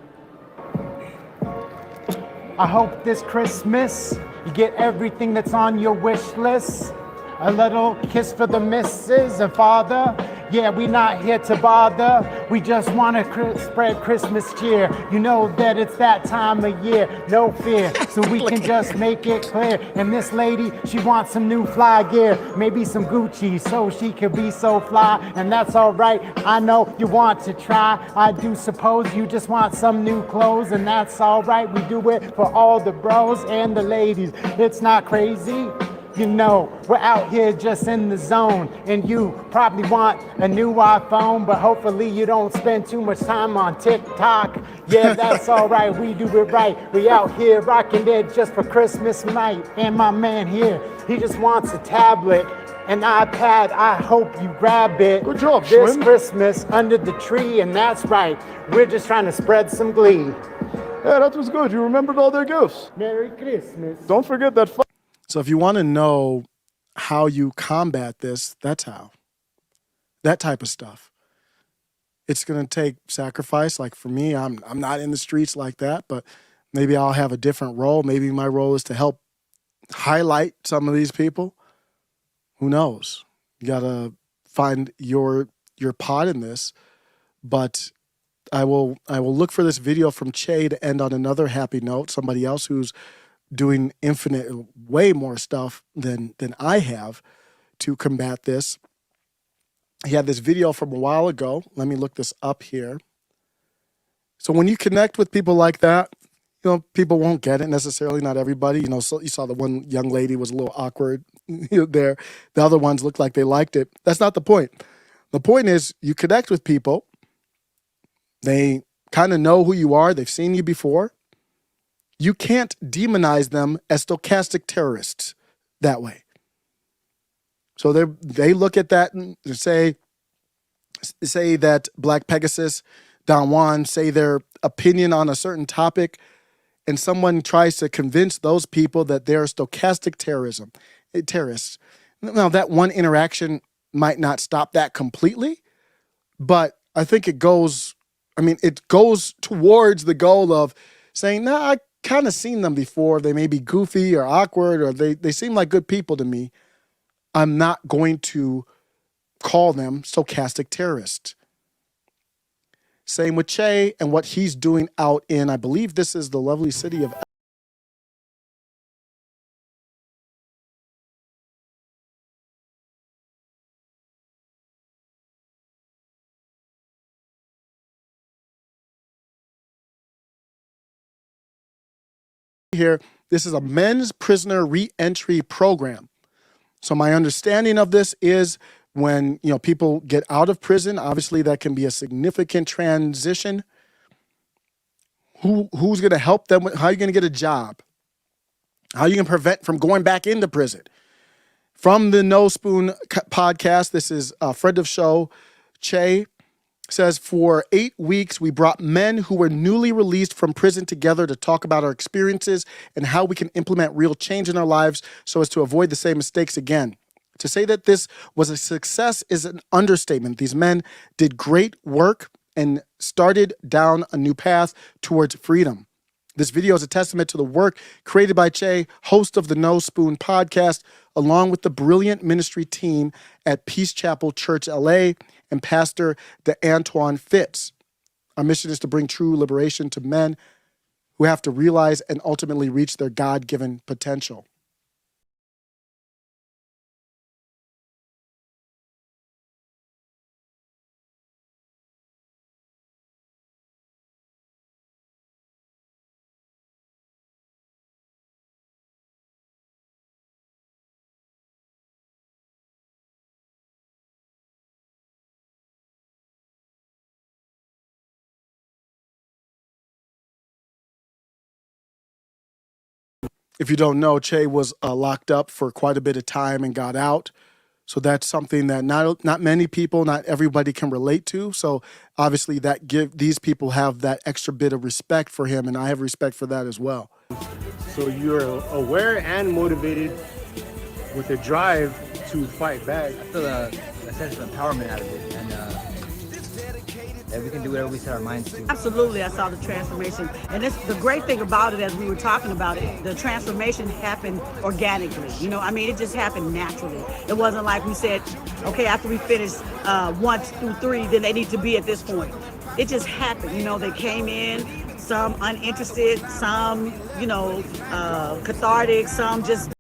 I hope this Christmas you get everything that's on your wish list. A little kiss for the missus and father. Yeah, we not here to bother. We just want to spread Christmas cheer. You know that it's that time of year. No fear, so we can just make it clear. And this lady, she wants some new fly gear. Maybe some Gucci so she can be so fly. And that's all right. I know you want to try. I do suppose you just want some new clothes. And that's all right. We do it for all the bros and the ladies. It's not crazy. You know, we're out here just in the zone, and you probably want a new iPhone, but hopefully you don't spend too much time on TikTok. Yeah, that's all right, we do it right. We out here rocking it just for Christmas night. And my man here, he just wants a tablet, an iPad. I hope you grab it. Good job, this Schwinn. Christmas under the tree, and that's right. We're just trying to spread some glee. Yeah, that was good. You remembered all their gifts. Merry Christmas. Don't forget that. So if you want to know how you combat this, that's how. That type of stuff. It's going to take sacrifice. Like for me, I'm not in the streets like that, but maybe I'll have a different role. Maybe my role is to help highlight some of these people. Who knows? You got to find your pot in this. But I will look for this video from Che to end on another happy note. Somebody else who's doing way more stuff than I have to combat this. He had this video from a while ago. Let me look this up here. So when you connect with people like that, you know, people won't get it necessarily, not everybody. You know, so you saw the one young lady was a little awkward there. The other ones looked like they liked it. That's not the point. The point is you connect with people. They kind of know who you are. They've seen you before. You can't demonize them as stochastic terrorists that way. So they look at that and say that Black Pegasus, Don Juan, say their opinion on a certain topic, and someone tries to convince those people that they're stochastic terrorists. Now, that one interaction might not stop that completely, but I think it goes towards the goal of saying, nah, I kind of seen them before. They may be goofy or awkward, or they seem like good people to me. I'm not going to call them stochastic terrorists. Same with Che and what he's doing out in, I believe this is the lovely city of here. This is a men's prisoner reentry program. So my understanding of this is when people get out of prison, obviously that can be a significant transition. Who's going to help them? How are you going to get a job? How are you going to prevent from going back into prison? From the No Spoon podcast, this is a friend of show, Che, says, for 8 weeks, we brought men who were newly released from prison together to talk about our experiences and how we can implement real change in our lives so as to avoid the same mistakes again. To say that this was a success is an understatement. These men did great work and started down a new path towards freedom. This video is a testament to the work created by Che, host of the No Spoon podcast, along with the brilliant ministry team at Peace Chapel Church LA and Pastor DeAntoine Fitz. Our mission is to bring true liberation to men who have to realize and ultimately reach their God-given potential. If you don't know, Che was locked up for quite a bit of time and got out. So that's something that not many people, not everybody can relate to. So obviously these people have that extra bit of respect for him, and I have respect for that as well. So you're aware and motivated with a drive to fight back. I feel a sense of empowerment out of it, and that we can do whatever we set our minds to. Absolutely, I saw the transformation. And the great thing about it, as we were talking about it, the transformation happened organically. It just happened naturally. It wasn't like we said, okay, after we finish 1 through 3, then they need to be at this point. It just happened. They came in, some uninterested, some, cathartic, some just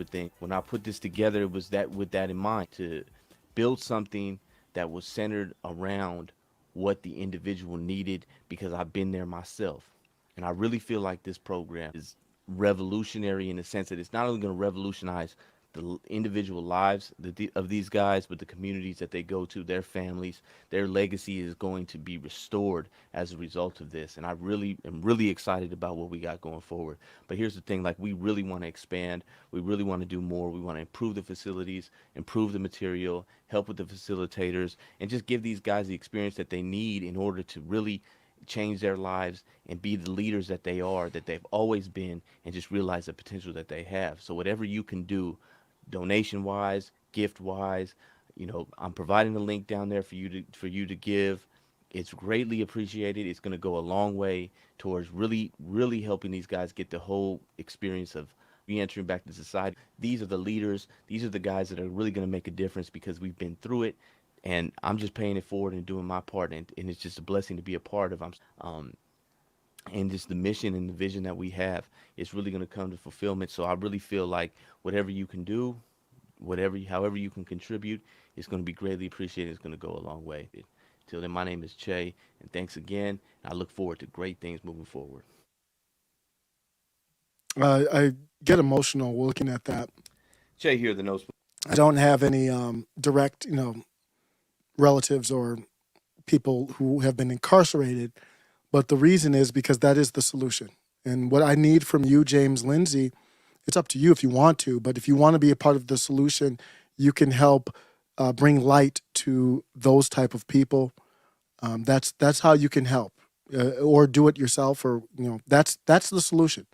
thing. When I put this together, it was that with that in mind to build something that was centered around what the individual needed because I've been there myself. And I really feel like this program is revolutionary in the sense that it's not only going to revolutionize the individual lives of these guys, but the communities that they go to, their families, their legacy is going to be restored as a result of this. And I really am really excited about what we got going forward. But here's the thing, like we really want to expand. We really want to do more. We want to improve the facilities, improve the material, help with the facilitators, and just give these guys the experience that they need in order to really change their lives and be the leaders that they are, that they've always been, and just realize the potential that they have. So whatever you can do, donation wise, gift wise, I'm providing the link down there for you to give. It's greatly appreciated. It's going to go a long way towards really, really helping these guys get the whole experience of re-entering back to society. These are the leaders. These are the guys that are really going to make a difference because we've been through it. And I'm just paying it forward and doing my part. And it's just a blessing to be a part of. And just the mission and the vision that we have is really going to come to fulfillment. So I really feel like whatever you can do, however you can contribute, it's going to be greatly appreciated. It's going to go a long way. Till then, my name is Che, and thanks again. I look forward to great things moving forward. I get emotional looking at that. Che here, the nose. I don't have any direct, relatives or people who have been incarcerated, but the reason is because that is the solution. And what I need from you, James Lindsay, it's up to you if you want to, but if you want to be a part of the solution, you can help bring light to those type of people. That's how you can help, or do it yourself, or that's the solution.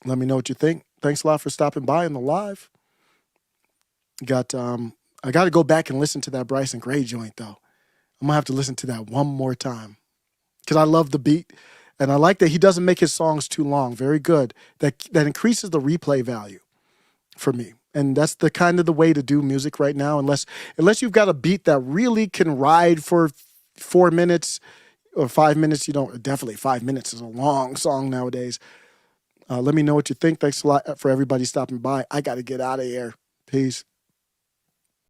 Let me know what you think. Thanks a lot for stopping by in the live. I got to go back and listen to that Bryson Gray joint though. I'm gonna have to listen to that one more time because I love the beat, and I like that he doesn't make his songs too long. Very good. That increases the replay value for me, and that's the kind of the way to do music right now. Unless you've got a beat that really can ride for 4 minutes or 5 minutes, definitely 5 minutes is a long song nowadays. Let me know what you think. Thanks a lot for everybody stopping by. I got to get out of here. Peace.